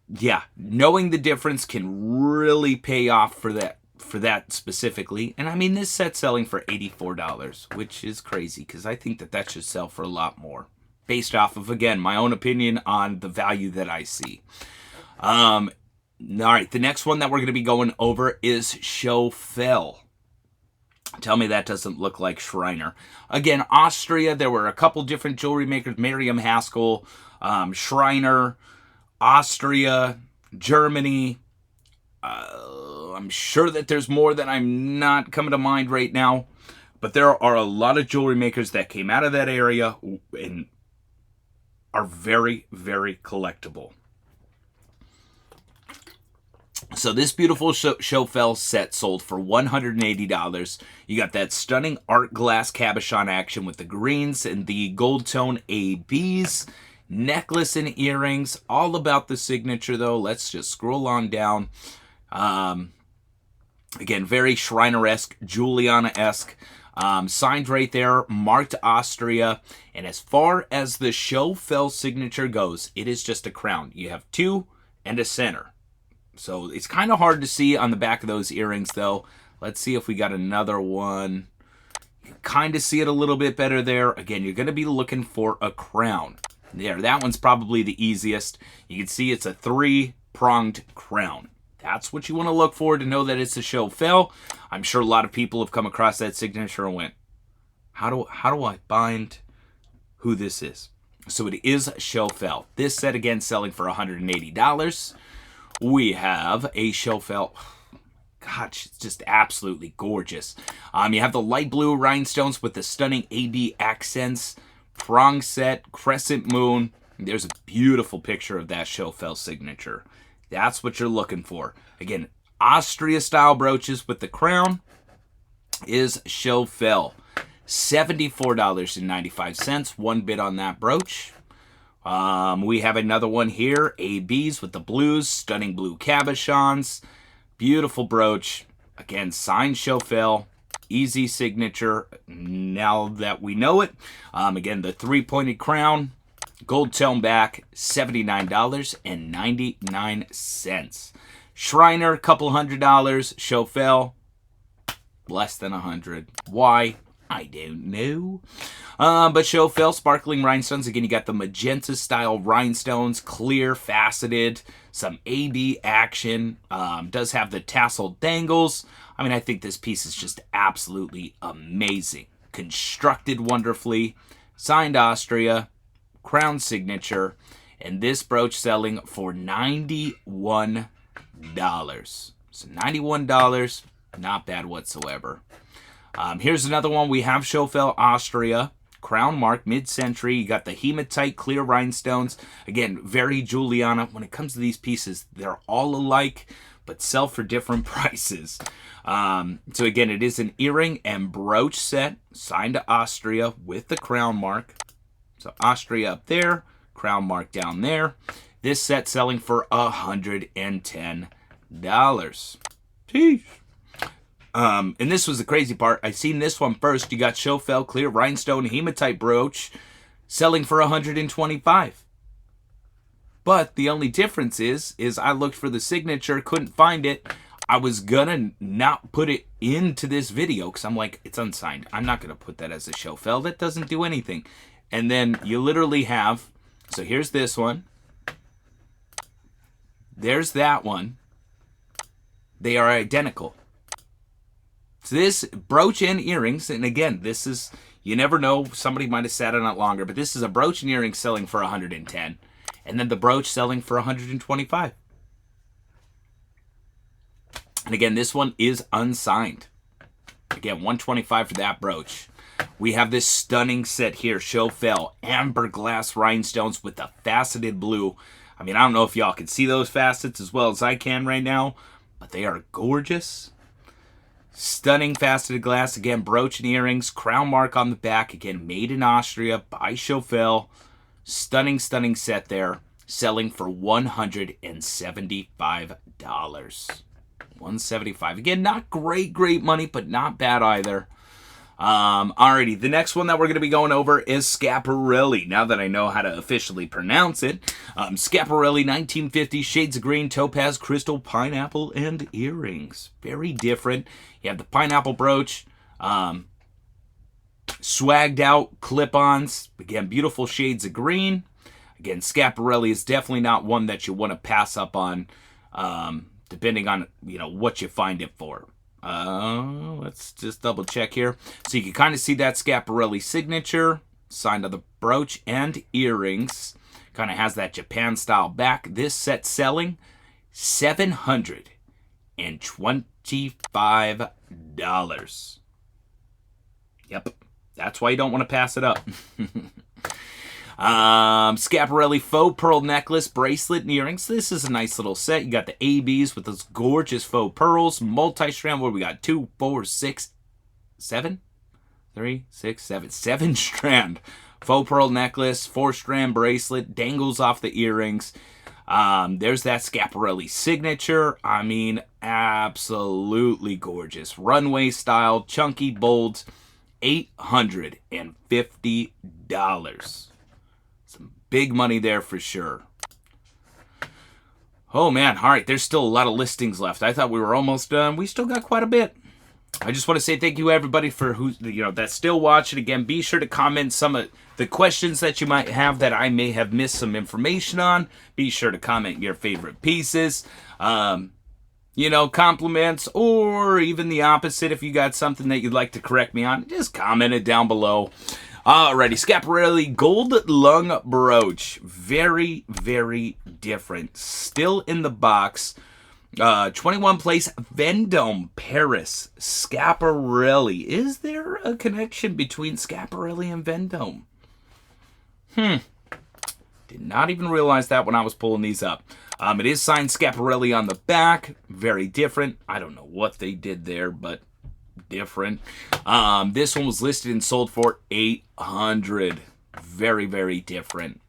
yeah, knowing the difference can really pay off for that specifically. And I mean, this set's selling for $84, which is crazy because I think that should sell for a lot more. Based off of, again, my own opinion on the value that I see. All right, the next one that we're going to be going over is Schofel. Tell me that doesn't look like Shriner. Again, Austria, there were a couple different jewelry makers. Miriam Haskell, Shriner, Austria, Germany. I'm sure that there's more that I'm not coming to mind right now. But there are a lot of jewelry makers that came out of that area and are very, very collectible. So this beautiful Schofel set sold for $180. You got that stunning art glass cabochon action with the greens and the gold tone ABs, necklace and earrings. All about the signature though. Let's just scroll on down. Again, very Shriner-esque, Juliana-esque. Signed right there, marked Austria. And as far as the Schofel signature goes, it is just a crown. You have two and a center. So it's kind of hard to see on the back of those earrings, though. Let's see if we got another one. Kind of see it a little bit better there. Again, you're going to be looking for a crown. There, that one's probably the easiest. You can see it's a 3-pronged crown. That's what you want to look for to know that it's a Chaufel. I'm sure a lot of people have come across that signature and went, how do I find who this is? So it is Chaufel. This set, again, selling for $180. We have a Chaufel. Gosh, it's just absolutely gorgeous. You have the light blue rhinestones with the stunning AB accents, prong set, crescent moon. There's a beautiful picture of that Chaufel signature. That's what you're looking for. Again, Austria-style brooches with the crown is Chaufel. $74.95, one bid on that brooch. We have another one here, ABs with the blues, stunning blue cabochons. Beautiful brooch. Again, signed Chaufel. Easy signature. Now that we know it. Again, the 3-pointed crown. Gold tone back. $79.99. Shriner, couple $100. Chaufel, less than $100. Why? I don't know. But Chaufel sparkling rhinestones. Again, you got the magenta style rhinestones, clear, faceted, some AB action. Does have the tassel dangles. I mean, I think this piece is just absolutely amazing. Constructed wonderfully. Signed Austria. Crown signature. And this brooch selling for $91. So $91. Not bad whatsoever. Here's another one. We have Chaufel Austria. Crown mark, mid-century. You got the hematite clear rhinestones. Again, very Juliana. When it comes to these pieces, they're all alike, but sell for different prices. So again, it is an earring and brooch set, signed to Austria with the crown mark. So Austria up there, crown mark down there. This set selling for $110. Jeez. And this was the crazy part. I seen this one first. You got Chaufel clear rhinestone hematite brooch selling for $125. But the only difference is I looked for the signature, couldn't find it. I was gonna not put it into this video because I'm like, it's unsigned. I'm not gonna put that as a Chaufel. That doesn't do anything. And then you literally have, so here's this one. There's that one. They are identical. So this brooch and earrings, and again, this is, you never know, somebody might have sat on it longer, but this is a brooch and earring selling for $110, and then the brooch selling for $125. And again, this one is unsigned. Again, $125 for that brooch. We have this stunning set here, Chaufel amber glass rhinestones with the faceted blue. I mean, I don't know if y'all can see those facets as well as I can right now, but they are gorgeous. Stunning faceted glass. Again, brooch and earrings. Crown mark on the back. Again, made in Austria by Chaufel. Stunning, stunning set there. Selling for $175. $175. Again, not great money, but not bad either. Alrighty, the next one that we're going to be going over is Schiaparelli. Now that I know how to officially pronounce it. Schiaparelli 1950, shades of green, topaz, crystal, pineapple, and earrings. Very different. You have the pineapple brooch, swagged out clip-ons. Again, beautiful shades of green. Again, Schiaparelli is definitely not one that you want to pass up on, depending on, you know, what you find it for. Let's just double check here. So you can kind of see that Schiaparelli signature, signed on the brooch and earrings. Kind of has that Japan style back. This set selling $725. Yep, that's why you don't want to pass it up. Schiaparelli faux pearl necklace, bracelet, and earrings. This is a nice little set. You got the ABs with those gorgeous faux pearls, multi-strand. What do we got? 2, 4, 6, 7? 3, 6, 7. 7-strand faux pearl necklace, 4-strand bracelet, dangles off the earrings. There's that Schiaparelli signature. I mean, absolutely gorgeous. Runway style, chunky, bold. $850. Some big money there for sure. Oh man, all right, there's still a lot of listings left. I thought we were almost done. We still got quite a bit. I just want to say thank you everybody for who that's still watching. Again, be sure to comment some of the questions that you might have that I may have missed some information on. Be sure to comment your favorite pieces. Compliments, or even the opposite. If you got something that you'd like to correct me on, just comment it down below. Alrighty, Schiaparelli Gold Lung Brooch. Very, very different. Still in the box. 21 place, Vendome, Paris, Schiaparelli. Is there a connection between Schiaparelli and Vendome? Did not even realize that when I was pulling these up. It is signed Schiaparelli on the back. Very different. I don't know what they did there, but different. This one was listed and sold for $800. Very, very different.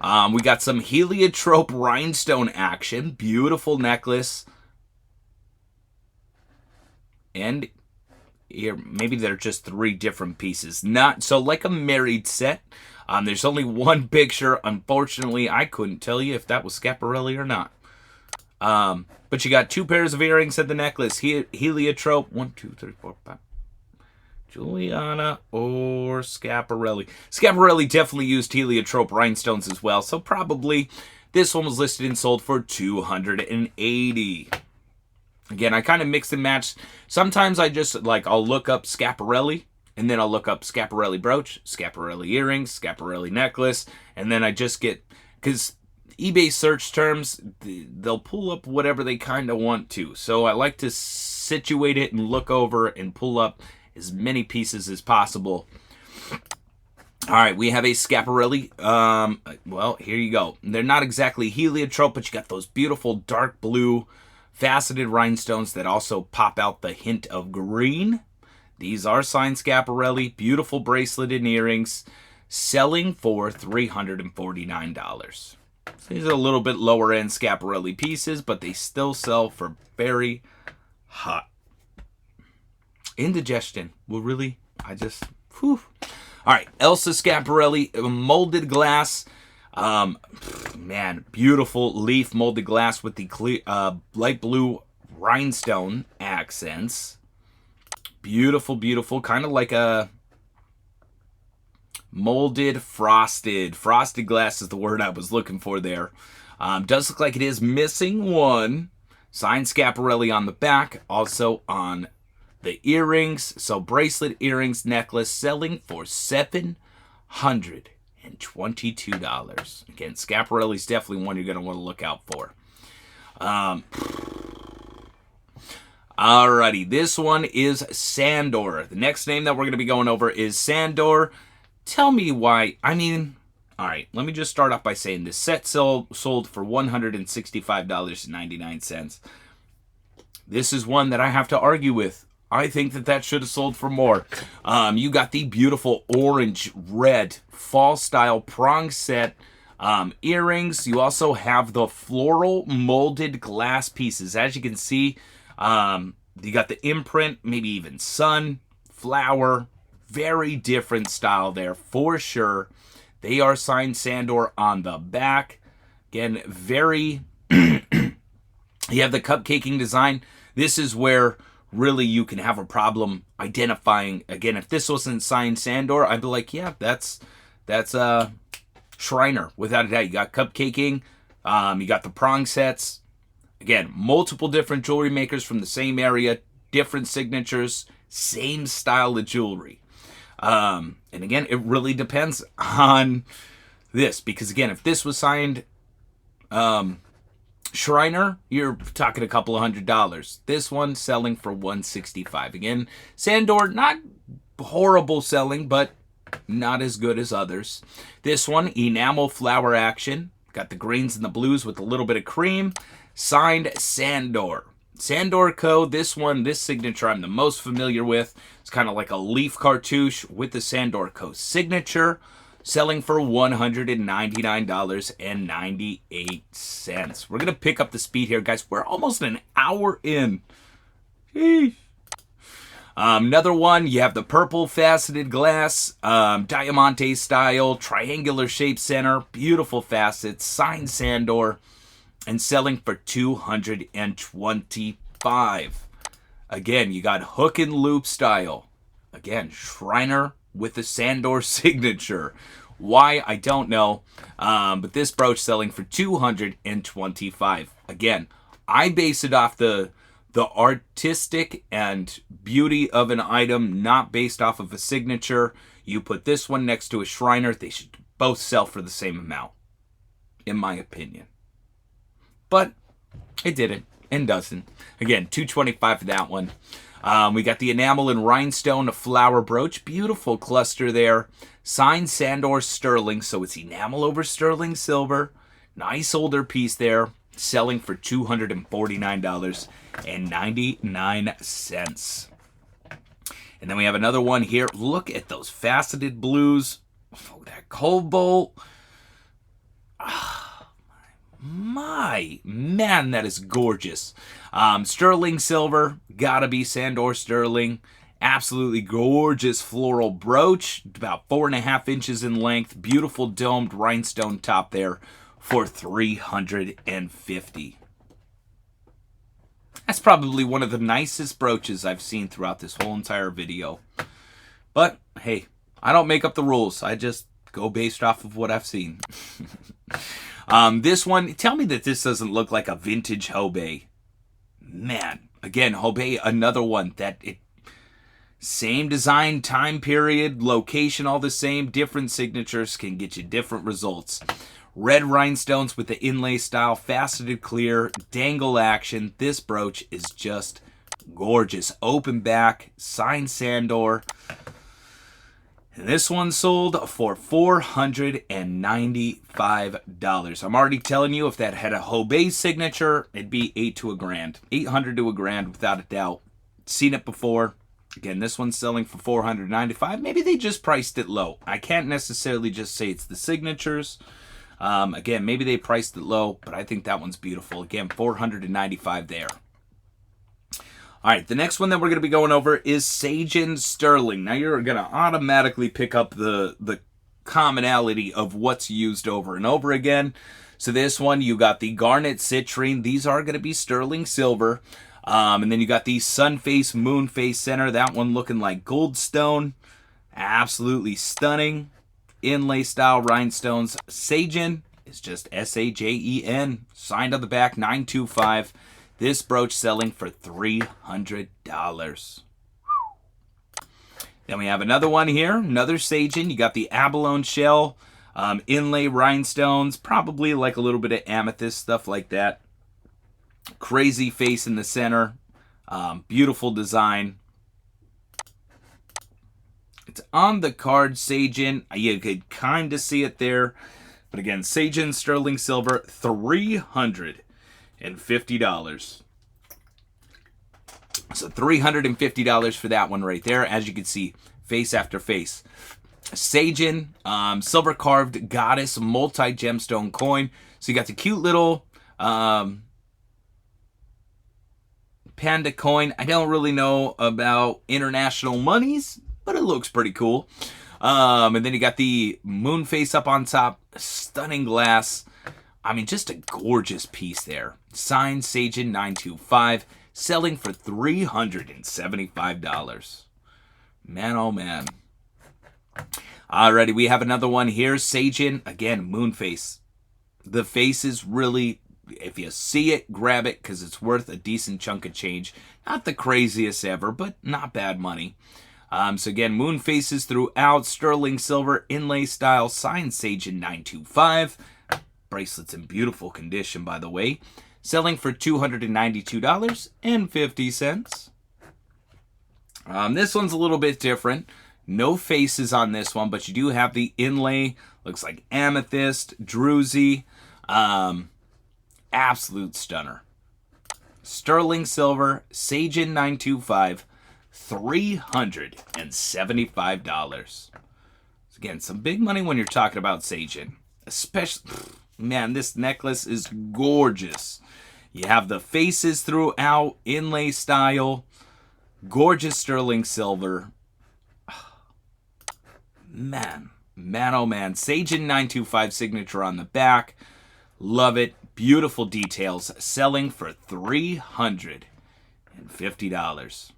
We got some heliotrope rhinestone action. Beautiful necklace. And here, maybe they're just 3 different pieces. Not so like a married set. There's only one picture. Unfortunately, I couldn't tell you if that was Schiaparelli or not. But you got 2 pairs of earrings at the necklace. Heliotrope. 1, 2, 3, 4, 5. Giuliana or Schiaparelli. Schiaparelli definitely used heliotrope rhinestones as well. So probably this one was listed and sold for $280. Again, I kind of mix and match. Sometimes I just I'll look up Schiaparelli. And then I'll look up Schiaparelli brooch, Schiaparelli earrings, Schiaparelli necklace, and then I just get, because eBay search terms, they'll pull up whatever they kind of want to. So I like to situate it and look over and pull up as many pieces as possible. All right, we have a Schiaparelli. Well, here you go. They're not exactly heliotrope, but you got those beautiful dark blue faceted rhinestones that also pop out the hint of green. These are signed Schiaparelli. Beautiful bracelet and earrings. Selling for $349. So these are a little bit lower end Schiaparelli pieces, but they still sell for very hot. Indigestion. Well, really? Whew. All right. Elsa Schiaparelli. Molded glass. Man, beautiful leaf molded glass with the clear, light blue rhinestone accents. Beautiful, beautiful. Kind of like a molded frosted. Frosted glass is the word I was looking for there. Does look like it is missing one. Signed Schiaparelli on the back. Also on the earrings. So bracelet, earrings, necklace selling for $722. Again, Schiaparelli's definitely one you're going to want to look out for. Alrighty, this one is Sandor. The next name that we're going to be going over is Sandor. Tell me why. Alright, let me just start off by saying this set sold for $165.99. This is one that I have to argue with. I think that should have sold for more. You got the beautiful orange-red fall-style prong set earrings. You also have the floral molded glass pieces. As you can see, you got the imprint, maybe even sun, flower. Very different style there for sure. They are signed Sandor on the back. Again, very... You have the cupcaking design. This is where really you can have a problem identifying. Again, if this wasn't signed Sandor, I'd be like, yeah, that's Shriner, without a doubt. You got cupcaking. You got the prong sets. Again, multiple different jewelry makers from the same area, different signatures, same style of jewelry. And again, it really depends on this. Because again, if this was signed Shriner, you're talking a couple of $100. This one selling for $165. Again, Sandor, not horrible selling, but not as good as others. This one, enamel flower action. Got the greens and the blues with a little bit of cream. Signed Sandor. Sandor Co. This one, this signature I'm the most familiar with. It's kind of like a leaf cartouche with the Sandor Co. signature. Selling for $199.98. We're going to pick up the speed here, guys. We're almost an hour in. Sheesh. Another one, you have the purple faceted glass, Diamante style, triangular shape center, beautiful facets, signed Sandor, and selling for $225. Again, you got hook and loop style. Again, Shriner with the Sandor signature. Why, I don't know. But this brooch selling for $225. Again, I base it off the artistic and beauty of an item, not based off of a signature. You put this one next to a Shriner, they should both sell for the same amount, in my opinion. But it didn't and doesn't. Again, $225 for that one. We got the enamel and rhinestone flower brooch. Beautiful cluster there. Signed Sandor sterling, so it's enamel over sterling silver. Nice older piece there. Selling for $249.99. And then we have another one here. Look at those faceted blues. Oh, that cobalt. My man, that is gorgeous. Sterling silver, gotta be Sandor sterling. Absolutely gorgeous floral brooch, about 4.5 inches in length. Beautiful domed rhinestone top there for $350. That's probably one of the nicest brooches I've seen throughout this whole entire video. But hey, I don't make up the rules. I just go based off of what I've seen. This one, tell me that this doesn't look like a vintage Hobei. Man, again, Hobei, another one that same design, time period, location, all the same, different signatures can get you different results. Red rhinestones with the inlay style, faceted clear, dangle action. This brooch is just gorgeous. Open back, signed Sandor. And this one sold for $495. I'm already telling you, if that had a Hobei signature, it'd be $800 to $1,000. $800 to $1,000 without a doubt. Seen it before. Again, this one's selling for $495. Maybe they just priced it low. I can't necessarily just say it's the signatures. Again, maybe they priced it low, but I think that one's beautiful. Again, $495 there. All right, the next one that we're going to be going over is Seijin Sterling. Now, you're going to automatically pick up the commonality of what's used over and over again. So this one, you got the garnet citrine. These are going to be sterling silver. And then you got the Sunface Moonface center. That one looking like goldstone. Absolutely stunning. Inlay style rhinestones. Seijin is just S-A-J-E-N. Signed on the back, 925. This brooch selling for $300. Then we have another one here, another Seijin. You got the abalone shell, inlay rhinestones, probably like a little bit of amethyst, stuff like that. Crazy face in the center. Beautiful design. It's on the card, Seijin. You could kind of see it there. But again, Seijin sterling silver, $350. So $350 for that one right there. As you can see, face after face. Seijin, silver carved goddess multi-gemstone coin. So you got the cute little panda coin. I don't really know about international monies, but it looks pretty cool. And then you got the moon face up on top. Stunning glass. I mean, just a gorgeous piece there. Signed Seijin 925, selling for $375. Man, oh man. Alrighty, we have another one here. Seijin, again, moon face. The face is really, if you see it, grab it, because it's worth a decent chunk of change. Not the craziest ever, but not bad money. So again, moon faces throughout, sterling silver, inlay style, signed Seijin 925. Bracelet's in beautiful condition, by the way. Selling for $292.50. This one's a little bit different. No faces on this one, but you do have the inlay. Looks like amethyst, druzy. Absolute stunner. Sterling silver, Seijin 925, $375. Again, some big money when you're talking about Seijin. Especially, man, this necklace is gorgeous. You have the faces throughout, inlay style, gorgeous sterling silver. Man, oh man. Seijin 925 signature on the back. Love it. Beautiful details. Selling for $395. $50.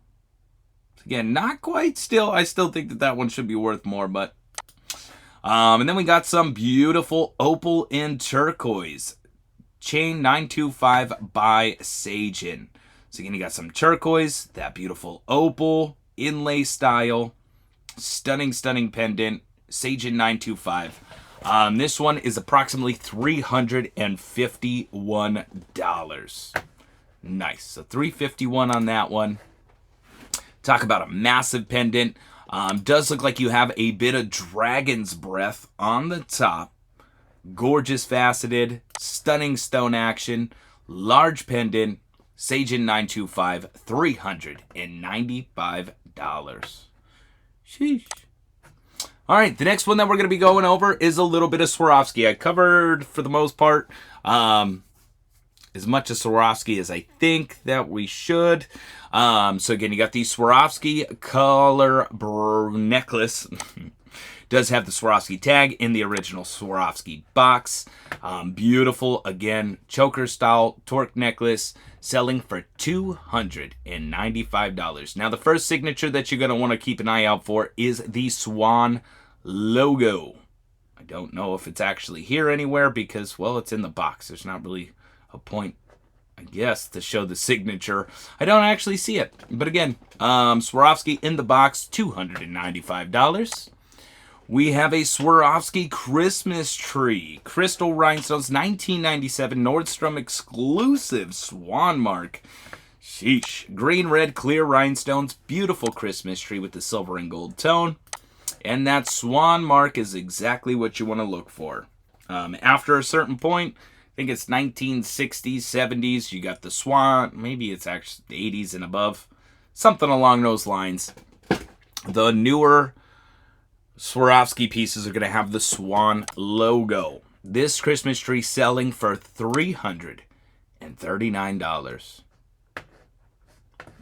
Again, not quite still. I still think that that one should be worth more, but... and then we got some beautiful opal and turquoise. Chain 925 by Sagen. So again, you got some turquoise, that beautiful opal, inlay style, stunning, stunning pendant, Sagen 925. This one is approximately $351. Nice. So $351 on that one. Talk about a massive pendant. Does look like you have a bit of dragon's breath on the top. Gorgeous faceted, stunning stone action, large pendant, Sagen 925, $395. Sheesh. All right, the next one that we're going to be going over is a little bit of Swarovski. I covered, for the most part, as much of Swarovski as I think that we should. So again, you got the Swarovski color necklace. Does have the Swarovski tag in the original Swarovski box. Beautiful, again, choker style torque necklace, selling for $295. Now, the first signature that you're going to want to keep an eye out for is the Swan logo. I don't know if it's actually here anywhere because, well, it's in the box. There's not really a point, I guess, to show the signature. I don't actually see it. But again, Swarovski in the box, $295. We have a Swarovski Christmas tree. Crystal rhinestones, 1997 Nordstrom exclusive swan mark. Sheesh. Green, red, clear rhinestones. Beautiful Christmas tree with the silver and gold tone. And that swan mark is exactly what you want to look for. After a certain point, I think it's 1960s, 70s, you got the swan. Maybe it's actually the 80s and above. Something along those lines. The newer Swarovski pieces are going to have the Swan logo. This Christmas tree selling for $339.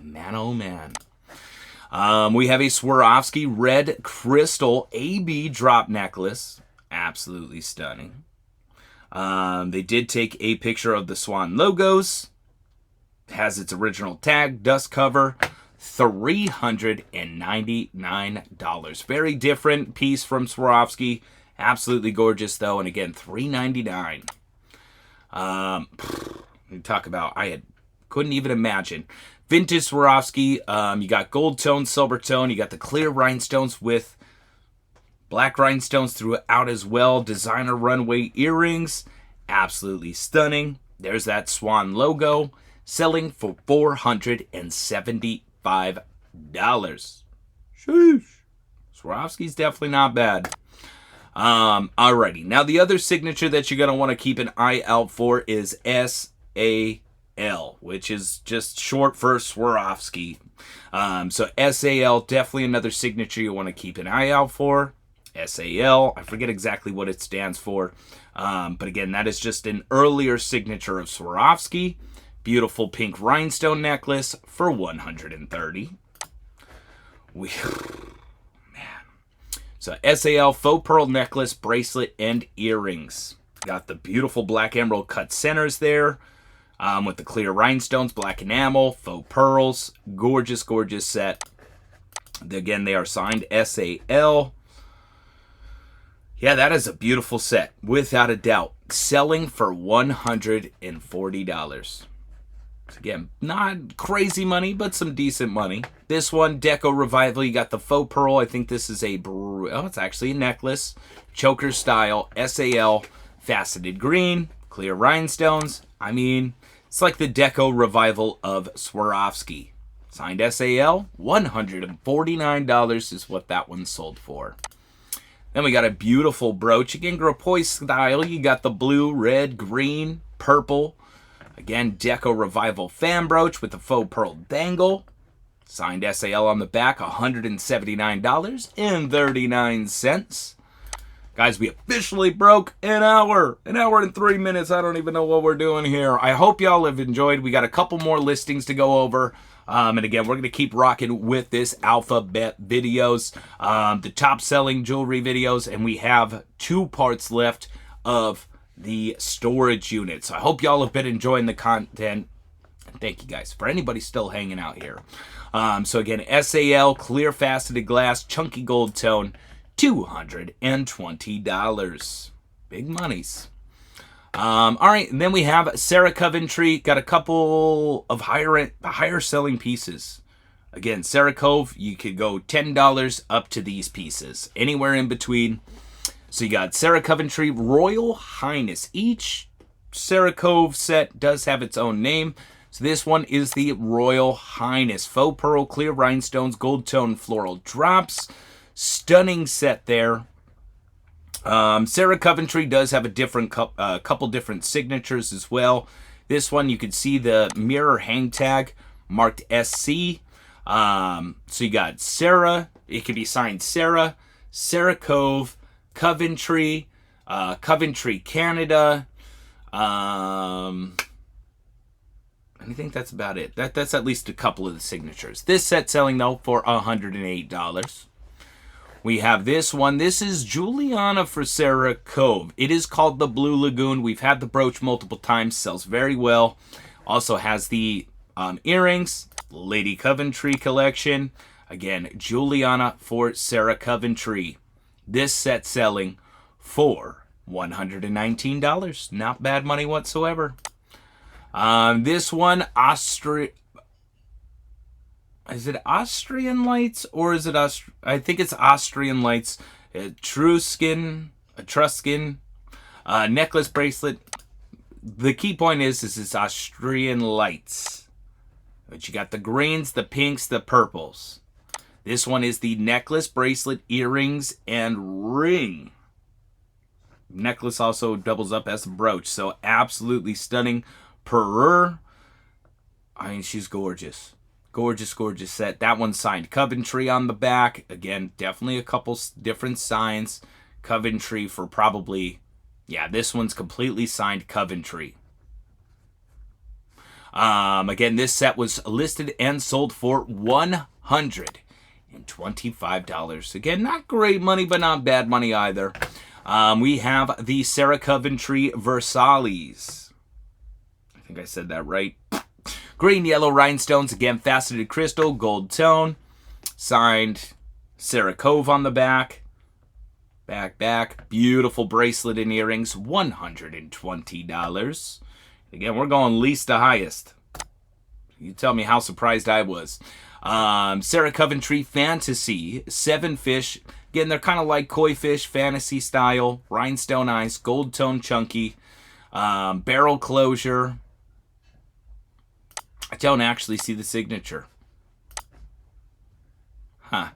Man, oh man. We have a Swarovski red crystal AB drop necklace. Absolutely stunning. They did take a picture of the Swan logos. It has its original tag, dust cover. $399. Very different piece from Swarovski. Absolutely gorgeous though. And again, $399. Talk about, couldn't even imagine. Vintage Swarovski. You got gold tone, silver tone. You got the clear rhinestones with black rhinestones throughout as well. Designer runway earrings. Absolutely stunning. There's that Swan logo. Selling for $475. Sheesh. Swarovski's definitely not bad. Alrighty. Now, the other signature that you're going to want to keep an eye out for is SAL, which is just short for Swarovski. So SAL, definitely another signature you want to keep an eye out for. SAL, I forget exactly what it stands for. But again, that is just an earlier signature of Swarovski. Beautiful pink rhinestone necklace for $130. So SAL faux pearl necklace, bracelet, and earrings. Got the beautiful black emerald cut centers there. With the clear rhinestones, black enamel, faux pearls. Gorgeous, gorgeous set. Again, they are signed SAL. Yeah, that is a beautiful set, without a doubt. Selling for $140. Again, not crazy money, but some decent money. This one, Deco Revival, you got the faux pearl. I think this is it's actually a necklace. Choker style, SAL, faceted green, clear rhinestones. I mean, it's like the Deco Revival of Swarovski. Signed SAL, $149 is what that one sold for. Then we got a beautiful brooch. Again, Gropois style. You got the blue, red, green, purple. Again, Deco Revival fan brooch with the faux pearl dangle. Signed SAL on the back, $179.39. Guys, we officially broke an hour. An hour and 3 minutes. I don't even know what we're doing here. I hope y'all have enjoyed. We got a couple more listings to go over. And again, we're going to keep rocking with this alphabet videos, the top selling jewelry videos, and we have 2 parts left of the storage unit. So I hope y'all have been enjoying the content. Thank you guys for anybody still hanging out here. So again, SAL, clear faceted glass, chunky gold tone, $220. Big monies. All right, and then we have Sarah Coventry. Got a couple of higher selling pieces. Again, Sarah Cove, you could go $10 up to these pieces. Anywhere in between. So you got Sarah Coventry, Royal Highness. Each Sarah Cove set does have its own name. So this one is the Royal Highness. Faux pearl, clear rhinestones, gold tone floral drops. Stunning set there. Sarah Coventry does have a different couple different signatures as well. This one, you can see the mirror hang tag marked SC. So you got Sarah. It could be signed Sarah, Sarah Cove, Coventry, Coventry, Canada. I think that's about it. That's at least a couple of the signatures. This set selling, though, for $108. We have this one. This is Juliana for Sarah Cove. It is called the Blue Lagoon. We've had the brooch multiple times. Sells very well. Also has the earrings. Lady Coventry collection. Again, Juliana for Sarah Coventry. This set selling for $119. Not bad money whatsoever. This one, is it Austrian Lights or is it I think it's Austrian Lights. Etruscan necklace bracelet. The key point is it's Austrian Lights. But you got the greens, the pinks, the purples. This one is the necklace, bracelet, earrings, and ring. Necklace also doubles up as a brooch. So absolutely stunning. I mean, she's gorgeous. Gorgeous, gorgeous set. That one's signed Coventry on the back. Again, definitely a couple different signs. Coventry for probably, yeah, this one's completely signed Coventry. Again, this set was listed and sold for $125. Again, not great money, but not bad money either. We have the Sarah Coventry Versailles. I think I said that right. Green, yellow rhinestones, again, faceted crystal, gold tone. Signed Sarah Cove on the back. Back. Beautiful bracelet and earrings, $120. Again, we're going least to highest. You tell me how surprised I was. Sarah Coventry Fantasy, 7 fish. Again, they're kind of like koi fish, fantasy style. Rhinestone eyes, gold tone chunky. Barrel closure. I don't actually see the signature. Huh.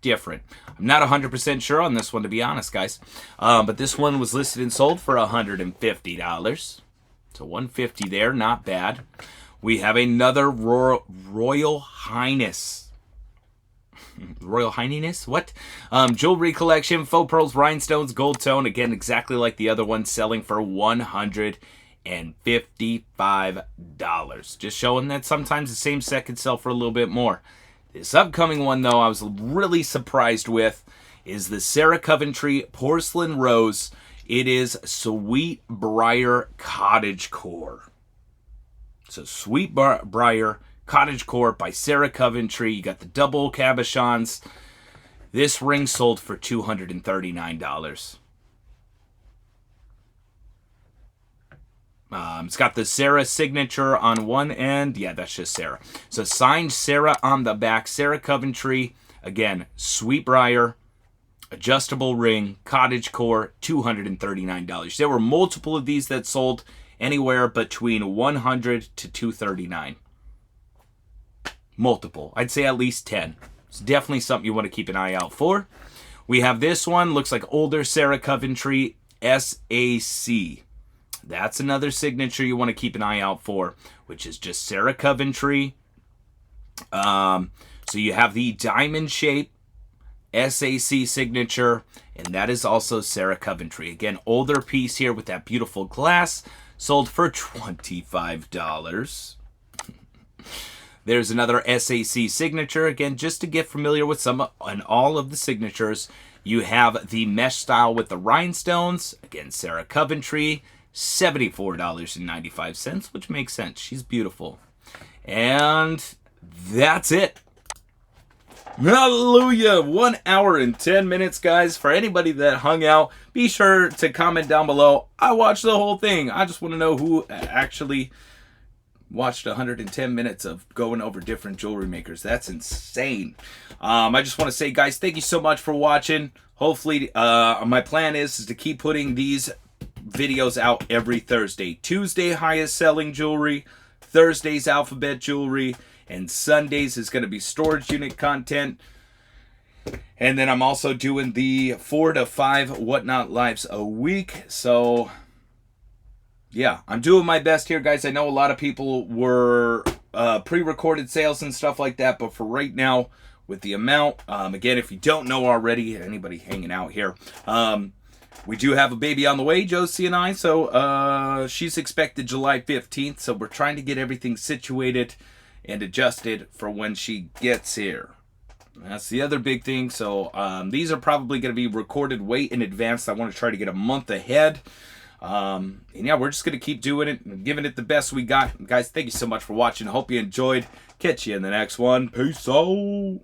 Different. I'm not 100% sure on this one, to be honest, guys. But this one was listed and sold for $150. So $150 there, not bad. We have another Royal Highness. Royal Highness? What? Jewelry collection, faux pearls, rhinestones, gold tone. Again, exactly like the other one, selling for $155. Just showing that sometimes the same set can sell for a little bit more. This upcoming one, though, I was really surprised with, is the Sarah Coventry Porcelain Rose. It is Sweet Briar Cottage Core. So Sweet Briar Cottage Core by Sarah Coventry. You got the double cabochons. This ring sold for $239. It's got the Sarah signature on one end. Yeah, that's just Sarah. So signed Sarah on the back. Sarah Coventry. Again, Sweet Briar. Adjustable ring. Cottage core. $239. There were multiple of these that sold anywhere between $100 to $239. Multiple. I'd say at least 10. It's definitely something you want to keep an eye out for. We have this one. Looks like older Sarah Coventry SAC. That's another signature you want to keep an eye out for, which is just Sarah Coventry. So you have the diamond shape SAC signature, and that is also Sarah Coventry. Again, older piece here with that beautiful glass, sold for $25. There's another SAC signature. Again, just to get familiar with some and all of the signatures, you have the mesh style with the rhinestones. Again, Sarah Coventry. $74.95, which makes sense. She's beautiful. And that's it. Hallelujah. 1 hour and 10 minutes, guys. For anybody that hung out, be sure to comment down below. I watched the whole thing. I just want to know who actually watched 110 minutes of going over different jewelry makers. That's insane. I just want to say, guys, thank you so much for watching. Hopefully, my plan is to keep putting these videos out every Thursday. Tuesday, highest selling jewelry. Thursdays, alphabet jewelry. And Sundays is going to be storage unit content. And then I'm also doing the 4 to 5 Whatnot Lives a week. So yeah, I'm doing my best here, guys. I know a lot of people were pre-recorded sales and stuff like that, but for right now, with the amount, again, if you don't know already, anybody hanging out here, we do have a baby on the way, Josie and I. So she's expected July 15th. So we're trying to get everything situated and adjusted for when she gets here. That's the other big thing. So these are probably going to be recorded way in advance. I want to try to get a month ahead. And yeah, we're just going to keep doing it and giving it the best we got. Guys, thank you so much for watching. Hope you enjoyed. Catch you in the next one. Peace out.